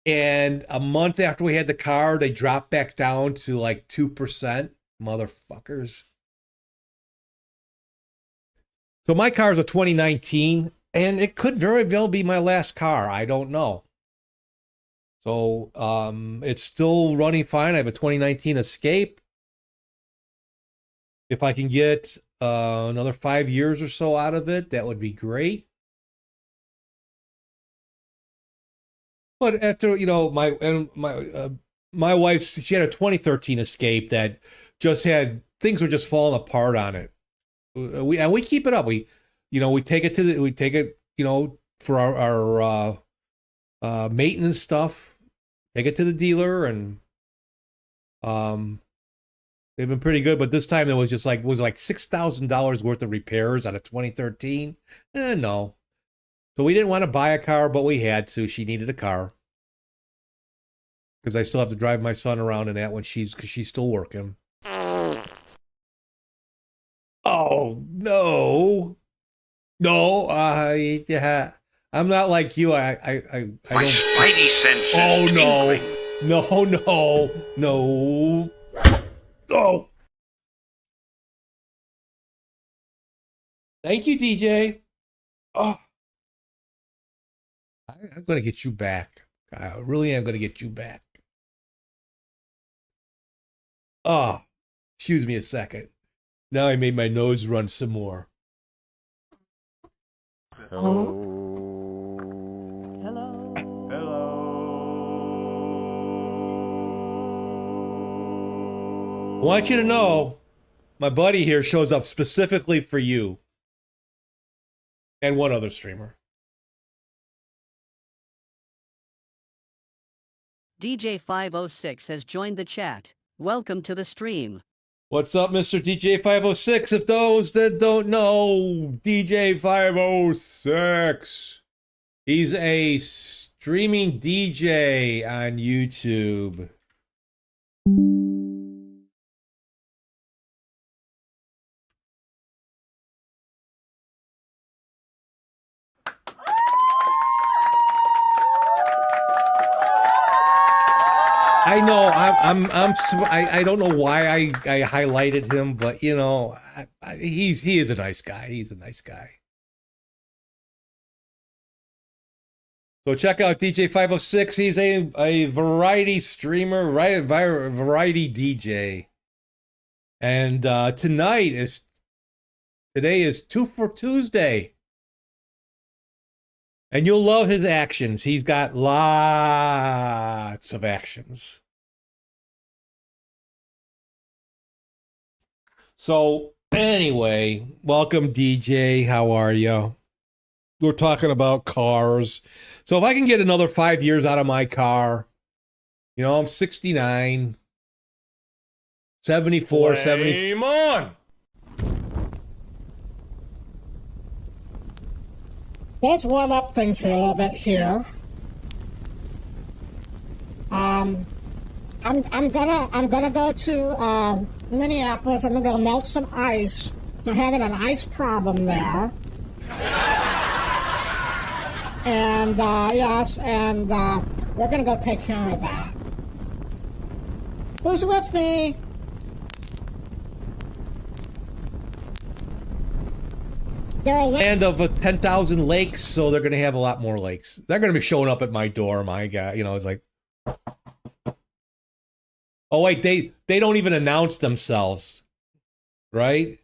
And a month after we had the car, they dropped back down to like 2%. Motherfuckers. So my car is a 2019, and it could very well be my last car. I don't know. So it's still running fine. I have a 2019 Escape. If I can get another 5 years or so out of it, that would be great. But after, you know, my wife's, she had a 2013 Escape that just had, things were just falling apart on it. We keep it up. We take it you know, for our maintenance stuff. Take it to the dealer, and they've been pretty good. But this time it was just like, $6,000 worth of repairs out of 2013. No. So we didn't want to buy a car, but we had to. She needed a car. Because I still have to drive my son around in that because she's still working. Oh, no. No, yeah. I'm not like you. I don't. My spidey senses. Oh, no. Oh. Thank you, DJ. Oh. I'm going to get you back. I really am going to get you back. Oh, excuse me a second. Now I made my nose run some more. Hello. I want you to know, my buddy here shows up specifically for you. And one other streamer. DJ506 has joined the chat. Welcome to the stream. What's up, Mr. DJ506? If those that don't know, DJ506. He's a streaming DJ on YouTube. I know I don't know why I highlighted him, but you know, he is a nice guy. He's a nice guy. So check out DJ506. He's a variety streamer, right? Variety DJ. And today is 2 for Tuesday. And you'll love his actions. He's got lots of actions. So anyway, welcome, DJ. How are you? We're talking about cars. So if I can get another 5 years out of my car, you know, I'm 69, 74, 70. Game on! Let's warm up things for a little bit here. I'm gonna go to Minneapolis. I'm gonna go melt some ice. They're having an ice problem there. And yes, and we're gonna go take care of that. Who's with me? during that. land of 10,000 lakes, so they're going to have a lot more lakes. They're going to be showing up at my door, my God. You know, it's like, oh, wait, they don't even announce themselves, right?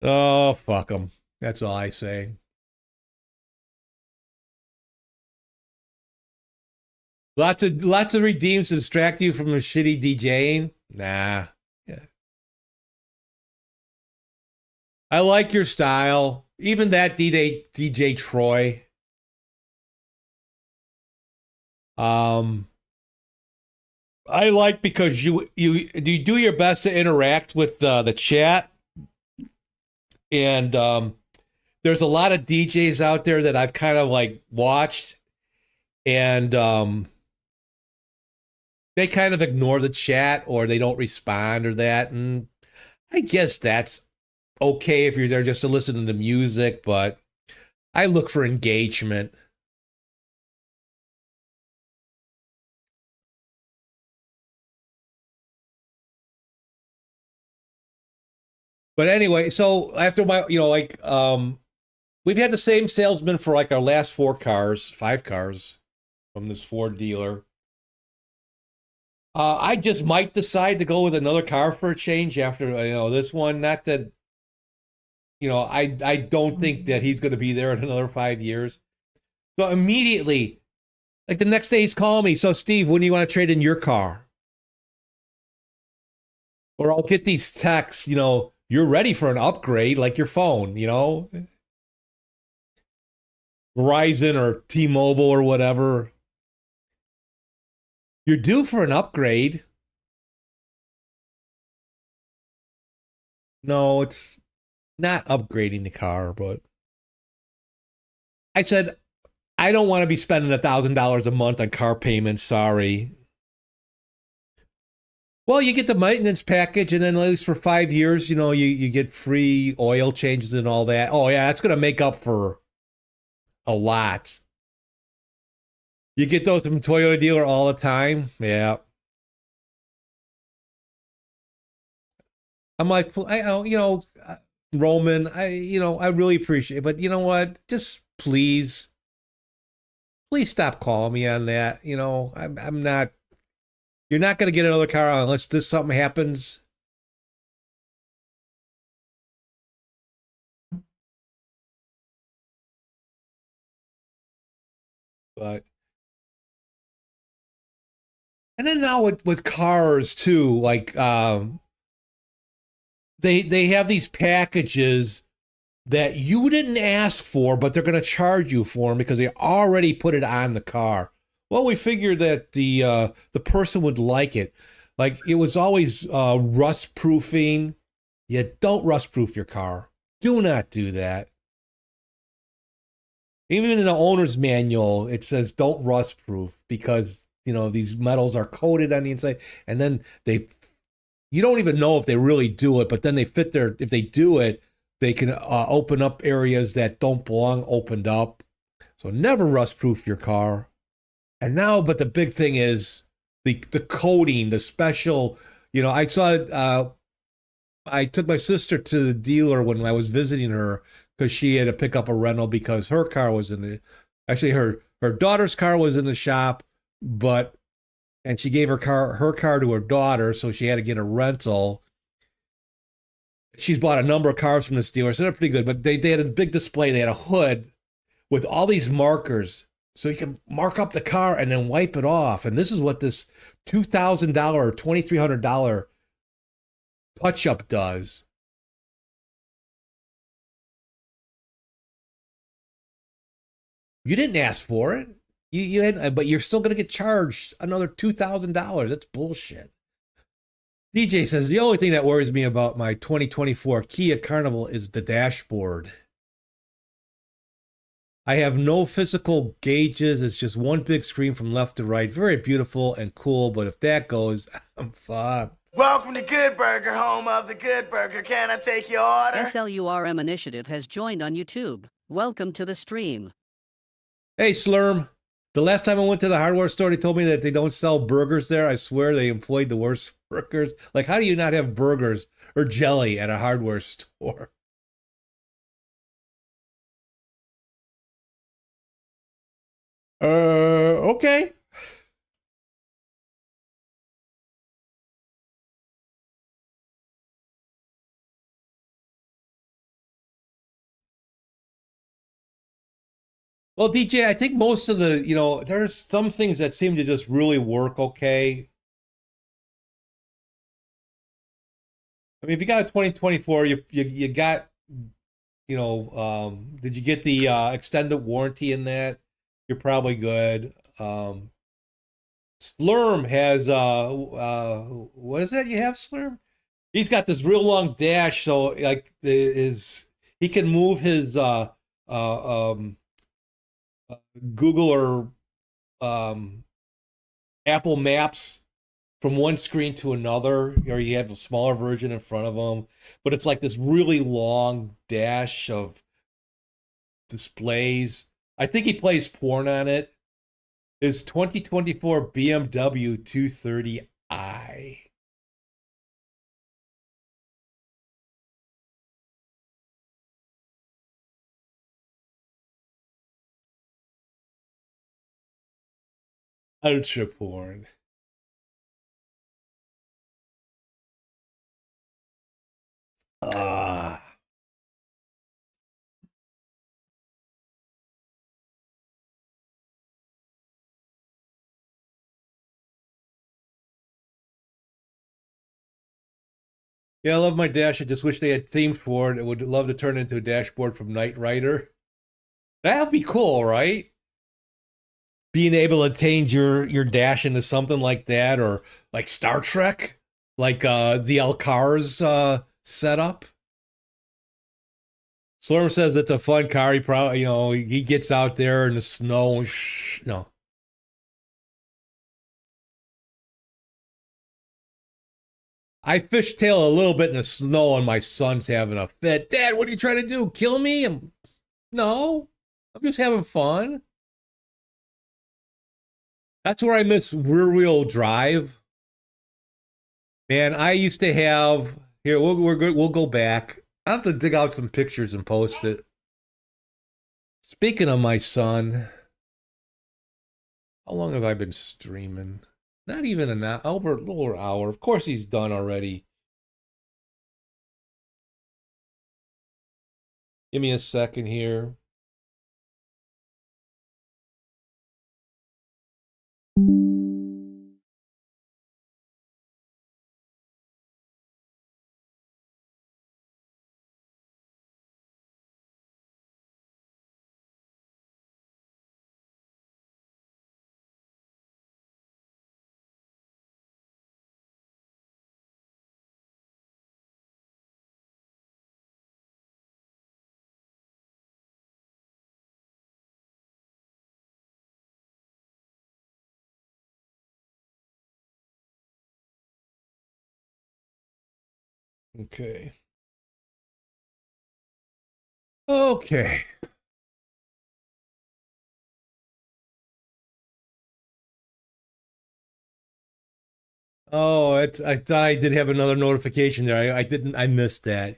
Oh, fuck them. That's all I say. Lots of redeems to distract you from the shitty DJing. Nah. Yeah. I like your style. Even that DJ Troy. I like because you do your best to interact with the chat, and there's a lot of DJs out there that I've kind of like watched, and they kind of ignore the chat or they don't respond or that, and I guess that's okay if you're there just to listen to the music, but I look for engagement. But anyway, so after my, we've had the same salesman for like our last 5 cars from this Ford dealer. I just might decide to go with another car for a change after, this one. Not that, I don't think that he's going to be there in another 5 years. So immediately, like the next day he's calling me. So Steve, when do you want to trade in your car? Or I'll get these texts, you're ready for an upgrade, like your phone, Verizon or T-Mobile or whatever. You're due for an upgrade. No, it's not upgrading the car, but I said, I don't want to be spending $1,000 a month on car payments. Sorry. Well, you get the maintenance package, and then at least for 5 years, you get free oil changes and all that. Oh, yeah, that's going to make up for a lot. You get those from Toyota dealer all the time. Yeah. I'm like, Roman, I really appreciate it, but you know what? Just please stop calling me on that. I'm not. You're not going to get another car unless something happens. But and then now with cars too, like they have these packages that you didn't ask for, but they're going to charge you for them because they already put it on the car. Well, we figured that the person would like it. Like, it was always rust-proofing. You don't rust-proof your car. Do not do that. Even in the owner's manual, it says don't rust-proof because, these metals are coated on the inside. And then you don't even know if they really do it, but then if they do it, they can open up areas that don't belong opened up. So never rust-proof your car. And now, but the big thing is the coating, the special, I saw, I took my sister to the dealer when I was visiting her because she had to pick up a rental because her car was actually her daughter's car was in the shop, and she gave her car to her daughter, so she had to get a rental. She's bought a number of cars from this dealer, so they're pretty good, but they had a big display. They had a hood with all these markers. So you can mark up the car and then wipe it off. And this is what this $2,000 or $2,300 touch-up does. You didn't ask for it. You had, but you're still going to get charged another $2,000. That's bullshit. DJ says, the only thing that worries me about my 2024 Kia Carnival is the dashboard. I have no physical gauges. It's just one big screen from left to right. Very beautiful and cool, but if that goes, I'm fucked. Welcome to Good Burger, home of the Good Burger. Can I take your order? SLURM Initiative has joined on YouTube. Welcome to the stream. Hey, Slurm. The last time I went to the hardware store, they told me that they don't sell burgers there. I swear they employed the worst workers. Like, how do you not have burgers or jelly at a hardware store? Okay. Well, DJ, I think most of the, there's some things that seem to just really work okay. I mean, if you got a 2024, you got, did you get the extended warranty in that? You're probably good. Slurm has what is that you have, Slurm? He's got this real long dash, so like he can move his Google or Apple Maps from one screen to another, or you have a smaller version in front of them, but it's like this really long dash of displays. I think he plays porn on it. His 2024 BMW 230i. Ultra porn. Ah. Yeah, I love my dash. I just wish they had themes for it. I would love to turn it into a dashboard from Knight Rider. That would be cool, right? Being able to change your dash into something like that, or like Star Trek, like the Alcars setup. Slurm says it's a fun car. He probably, he gets out there in the snow. No. I fishtail a little bit in the snow, and my son's having a fit. Dad, what are you trying to do? Kill me? No, I'm just having fun. That's where I miss rear-wheel drive. Man, I used to have. Here, we'll go back. I have to dig out some pictures and post it. Speaking of my son, how long have I been streaming? Not even an hour, over a little hour. Of course he's done already. Give me a second here. Okay. Okay. Oh, I thought I did have another notification there. I didn't. I missed that.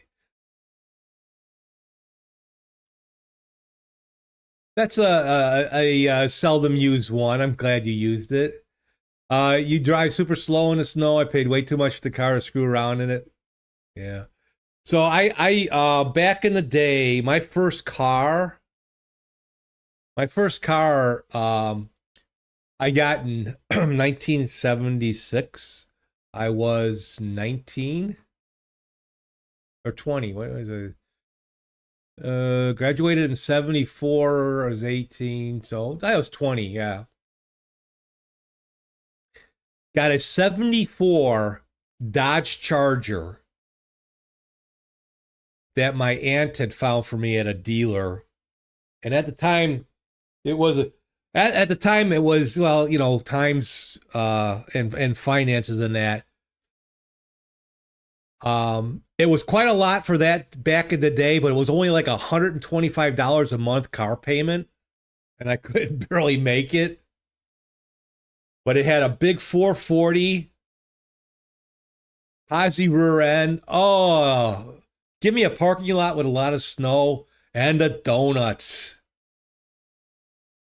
That's a seldom used one. I'm glad you used it. You drive super slow in the snow. I paid way too much for the car to screw around in it. Yeah. So I back in the day, my first car, I got in 1976. I was 19 or 20. What was it? Graduated in 74. I was 18. So I was 20. Yeah. Got a 74 Dodge Charger that my aunt had found for me at a dealer. And at the time, it was well, times and finances and that. It was quite a lot for that back in the day, but it was only like $125 a month car payment, and I could barely make it. but it had a big 440 Posi rear end. Oh, give me a parking lot with a lot of snow and the donuts.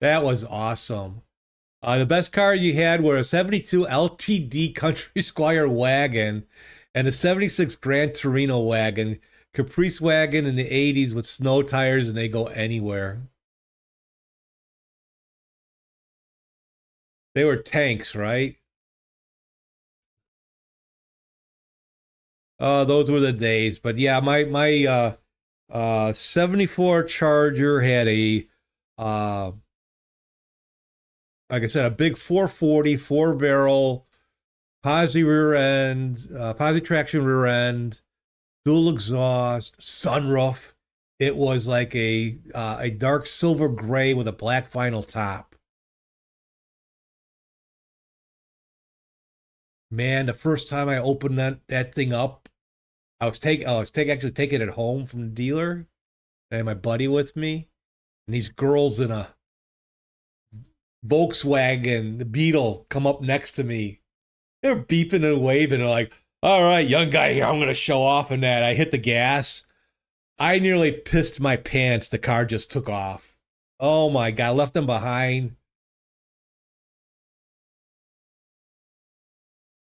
That was awesome. The best car you had were a 72 LTD Country Squire wagon and a 76 Gran Torino wagon. Caprice wagon in the 80s with snow tires, and they go anywhere. They were tanks, right? Those were the days. But yeah, my 74 Charger had a like I said, a big 440 4-barrel Posi rear end, Posi traction rear end, dual exhaust, sunroof. It was like a dark silver gray with a black vinyl top. Man, the first time I opened that thing up, I was actually taking it home from the dealer. I had my buddy with me, and these girls in a Volkswagen Beetle come up next to me. They're beeping and waving. They're like, all right, young guy here, I'm going to show off in that. I hit the gas. I nearly pissed my pants. The car just took off. Oh my God, I left them behind.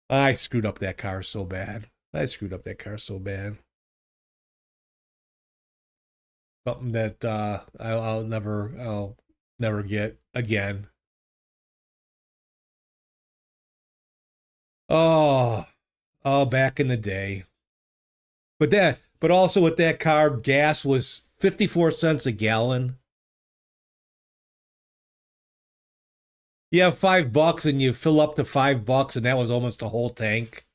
I screwed up that car so bad. Something that I'll never get again. Oh, back in the day. But also with that car, gas was 54 cents a gallon. You have $5 and you fill up to $5, and that was almost a whole tank.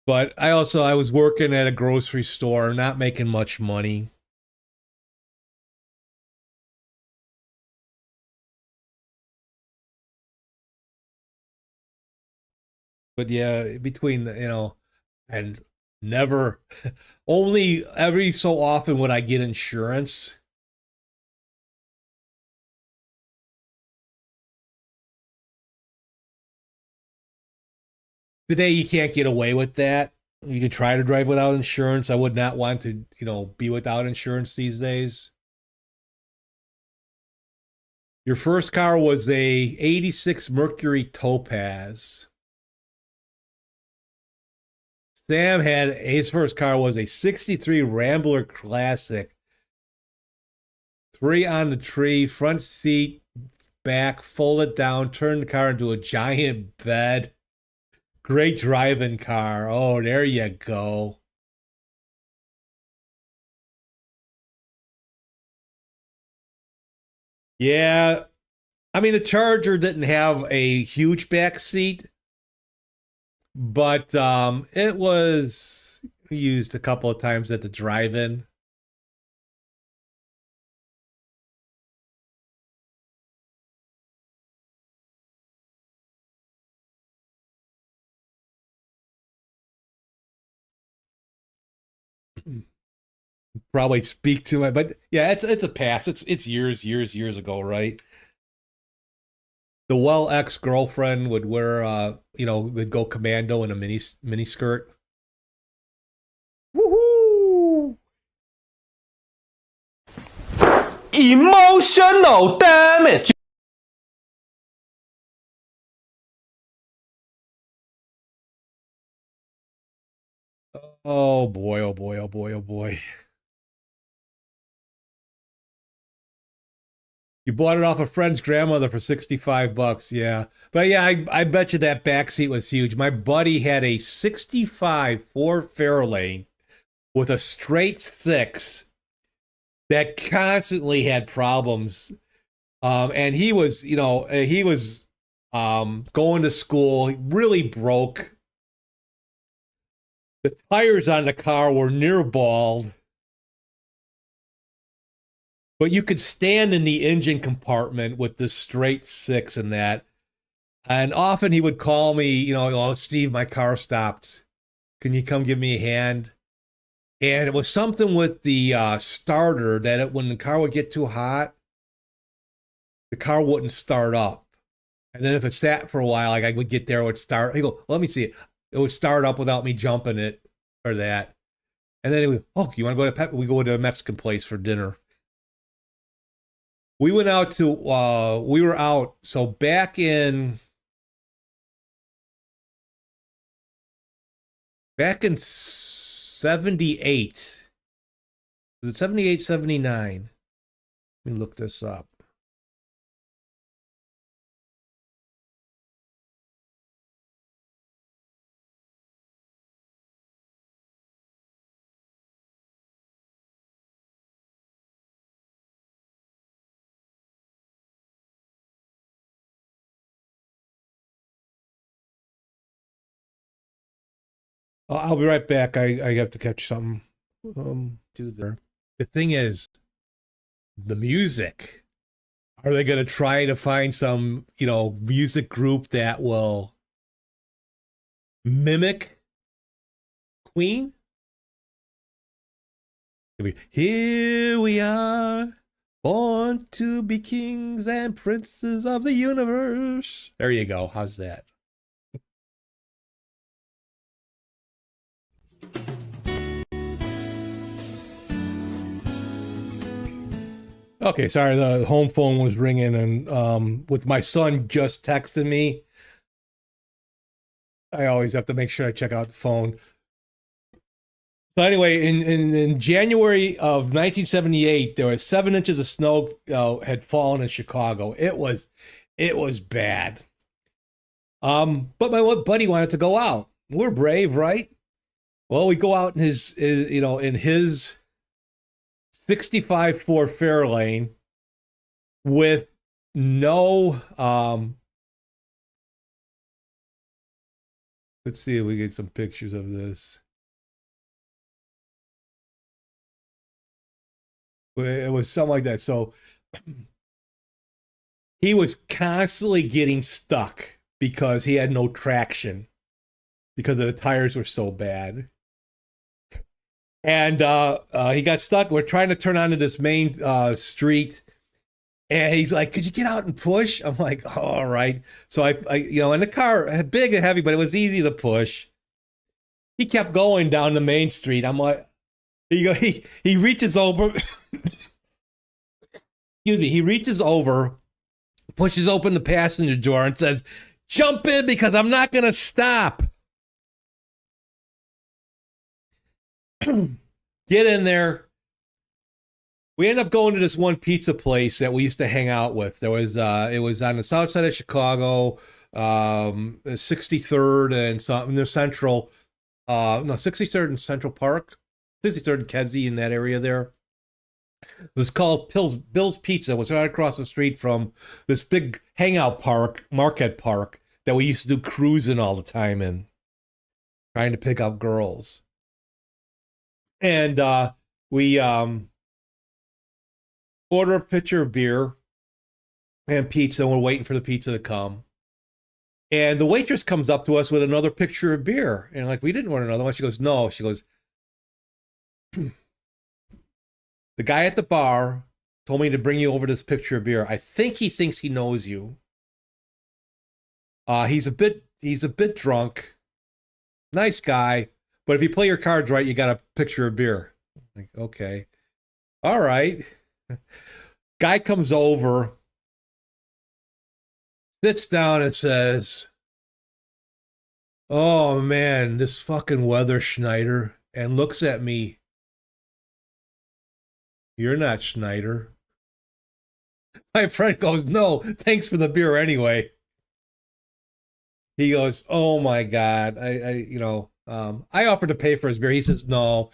But I was working at a grocery store, not making much money. But yeah, between, and never, only every so often would I get insurance. Today you can't get away with that. You can try to drive without insurance. I would not want to, be without insurance these days. Your first car was a 86 Mercury Topaz. Sam had his first car was a 63 Rambler Classic. 3 on the tree, front seat, back, folded down, turned the car into a giant bed. Great driving car. Oh, there you go. Yeah. I mean, the Charger didn't have a huge back seat, but it was used a couple of times at the drive-in. Probably speak to my, but yeah, it's a pass. It's years ago, right? The well ex-girlfriend would wear would go commando in a mini skirt. Woohoo! Emotional damage. Oh boy, oh boy, oh boy, oh boy. You bought it off a friend's grandmother for $65, yeah. But yeah, I bet you that back seat was huge. My buddy had a 65 Ford Fairlane with a straight six that constantly had problems. And he was going to school, really broke. The tires on the car were near bald. But you could stand in the engine compartment with the straight six and that. And often he would call me, oh, Steve, my car stopped. Can you come give me a hand? And it was something with the starter that when the car would get too hot, the car wouldn't start up. And then if it sat for a while, like I would get there, it would start. I go, let me see it. It would start up without me jumping it or that. And then it would, oh, you want to go to Pep? We go to a Mexican place for dinner. We went out to, we were out. So back in 78. Was it 78, 79? Let me look this up. I'll be right back. I have to catch something. Do there. The thing is, the music. Are they going to try to find some, music group that will mimic Queen? Here we are, born to be kings and princes of the universe. There you go. How's that? Okay, sorry, the home phone was ringing, and with my son just texting me, I always have to make sure I check out the phone. So anyway, in January of 1978, there was 7 inches of snow had fallen in Chicago. It was bad. But my buddy wanted to go out. We're brave, right? Well, we go out in his 65 Ford Fairlane with no let's see if we get some pictures of this. It was something like that. So he was constantly getting stuck because he had no traction because the tires were so bad. And he got stuck. We're trying to turn onto this main street. And he's like, could you get out and push? I'm like, all right. So I and the car, big and heavy, but it was easy to push. He kept going down the main street. I'm like, he reaches over. Excuse me. He reaches over, pushes open the passenger door and says, jump in because I'm not going to stop. Get in there. We ended up going to this one pizza place that we used to hang out with. There was it was on the south side of Chicago, 63rd and something, the Central, 63rd and Central Park, 63rd and Kedzie in that area there. It was called Bill's Pizza. It was right across the street from this big hangout park, Marquette Park, that we used to do cruising all the time in, trying to pick up girls. And we order a pitcher of beer and pizza, and we're waiting for the pizza to come. And the waitress comes up to us with another pitcher of beer. And like, we didn't order another one. She goes, no. She goes, the guy at the bar told me to bring you over this pitcher of beer. I think he thinks he knows you. He's a bit drunk. Nice guy. But if you play your cards right, you got a picture of beer. Like, okay. All right. Guy comes over, sits down and says, oh man, this fucking weather, Schneider, and looks at me. You're not Schneider. My friend goes, no, thanks for the beer anyway. He goes, oh my God. I offered to pay for his beer. He says, no.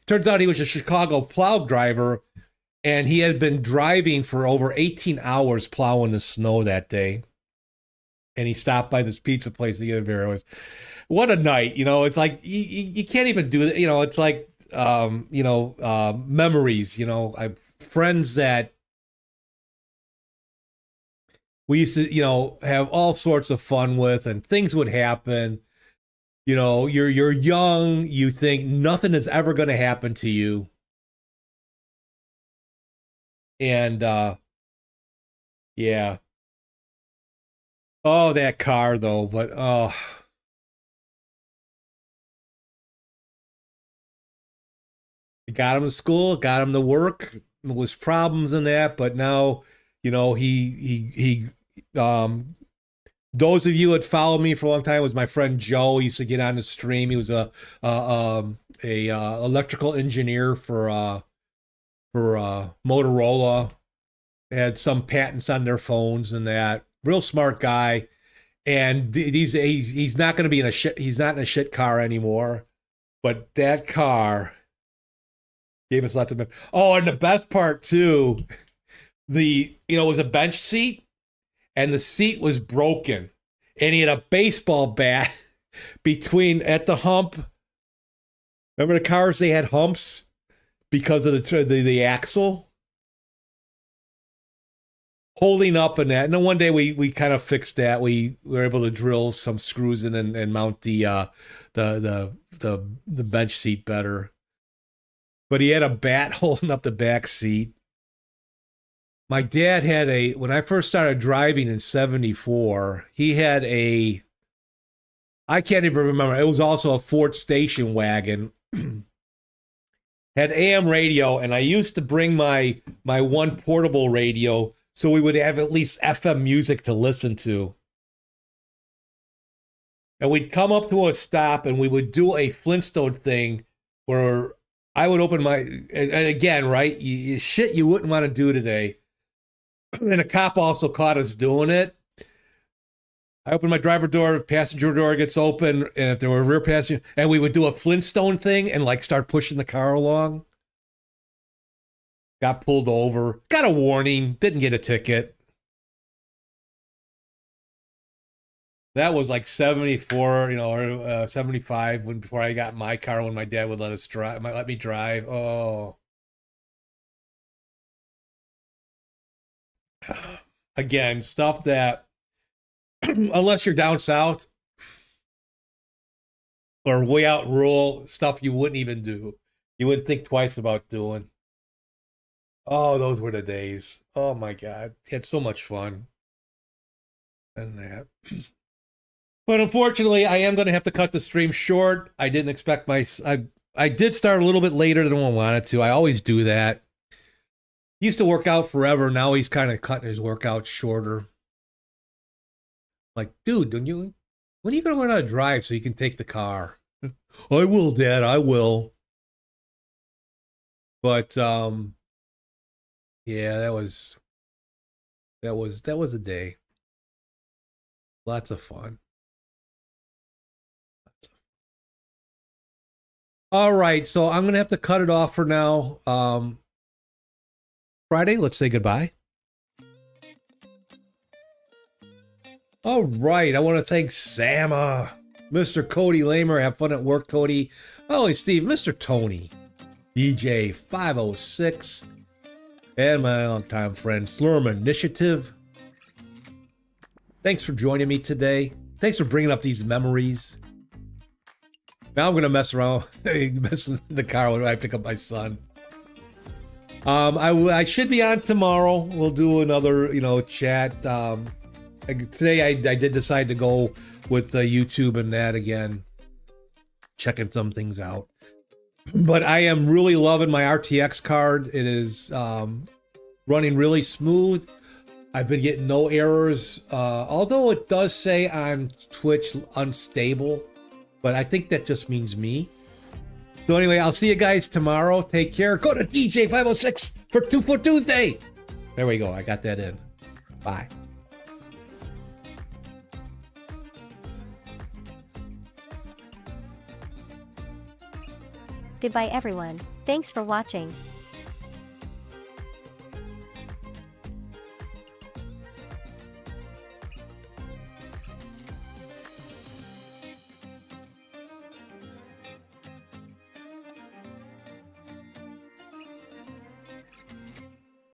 Turns out he was a Chicago plow driver, and he had been driving for over 18 hours plowing the snow that day. And he stopped by this pizza place to get a beer. It was, what a night. It's like, you can't even do that. It's like, memories, I've friends that we used to, have all sorts of fun with, and things would happen. You know, you're young, you think nothing is ever going to happen to you. And yeah. Oh, that car though, but oh, got him to school, got him to work. There was problems in that, but now, you know, those of you that followed me for a long time was my friend Joe. He used to get on the stream. He was a electrical engineer for Motorola. Had some patents on their phones and that. Real smart guy. And he's not going to be in a shit. He's not in a shit car anymore. But that car gave us lots of. Oh, and the best part too, it was a bench seat, and the seat was broken, and he had a baseball bat at the hump. Remember the cars? They had humps because of the axle holding up in that. And then one day we kind of fixed that. We were able to drill some screws in and mount the bench seat better. But he had a bat holding up the back seat. My dad had when I first started driving in 74, he had I can't even remember. It was also a Ford station wagon. Had AM radio, and I used to bring my one portable radio so we would have at least FM music to listen to. And we'd come up to a stop, and we would do a Flintstone thing where I would open and again, right? Shit you wouldn't want to do today. And a cop also caught us doing it. I opened my driver door, passenger door gets open, and if there were a rear passenger, and we would do a Flintstone thing and like start pushing the car along. Got pulled over, got a warning, didn't get a ticket. That was like 74, or 75 before I got my car, when my dad would let me drive. Oh. Again, stuff that unless you're down south or way out rural, stuff you wouldn't even do. You wouldn't think twice about doing. Oh, those were the days. Oh my God. Had so much fun. And that. But unfortunately, I am going to have to cut the stream short. I didn't expect I did start a little bit later than I wanted to. I always do that. He used to work out forever. Now he's kind of cutting his workouts shorter. Like, dude, when are you going to learn how to drive so you can take the car? I will, Dad. I will. But, yeah, that was a day. Lots of fun. All right, so I'm gonna have to cut it off for now. Friday, let's say goodbye. All right, I want to thank Sama, Mr. Cody Lamer. Have fun at work, Cody. Oh, hey, Steve, Mr. Tony, DJ 506. And my longtime friend, Slurm Initiative. Thanks for joining me today. Thanks for bringing up these memories. Now I'm going to mess around, mess in the car when I pick up my son. I should be on tomorrow. We'll do another, chat. Today I did decide to go with YouTube and that again. Checking some things out. But I am really loving my RTX card. It is running really smooth. I've been getting no errors, although it does say on Twitch unstable, but I think that just means me. So anyway, I'll see you guys tomorrow. Take care. Go to DJ 506 for 2 for Tuesday. There we go. I got that in. Bye. Goodbye everyone. Thanks for watching.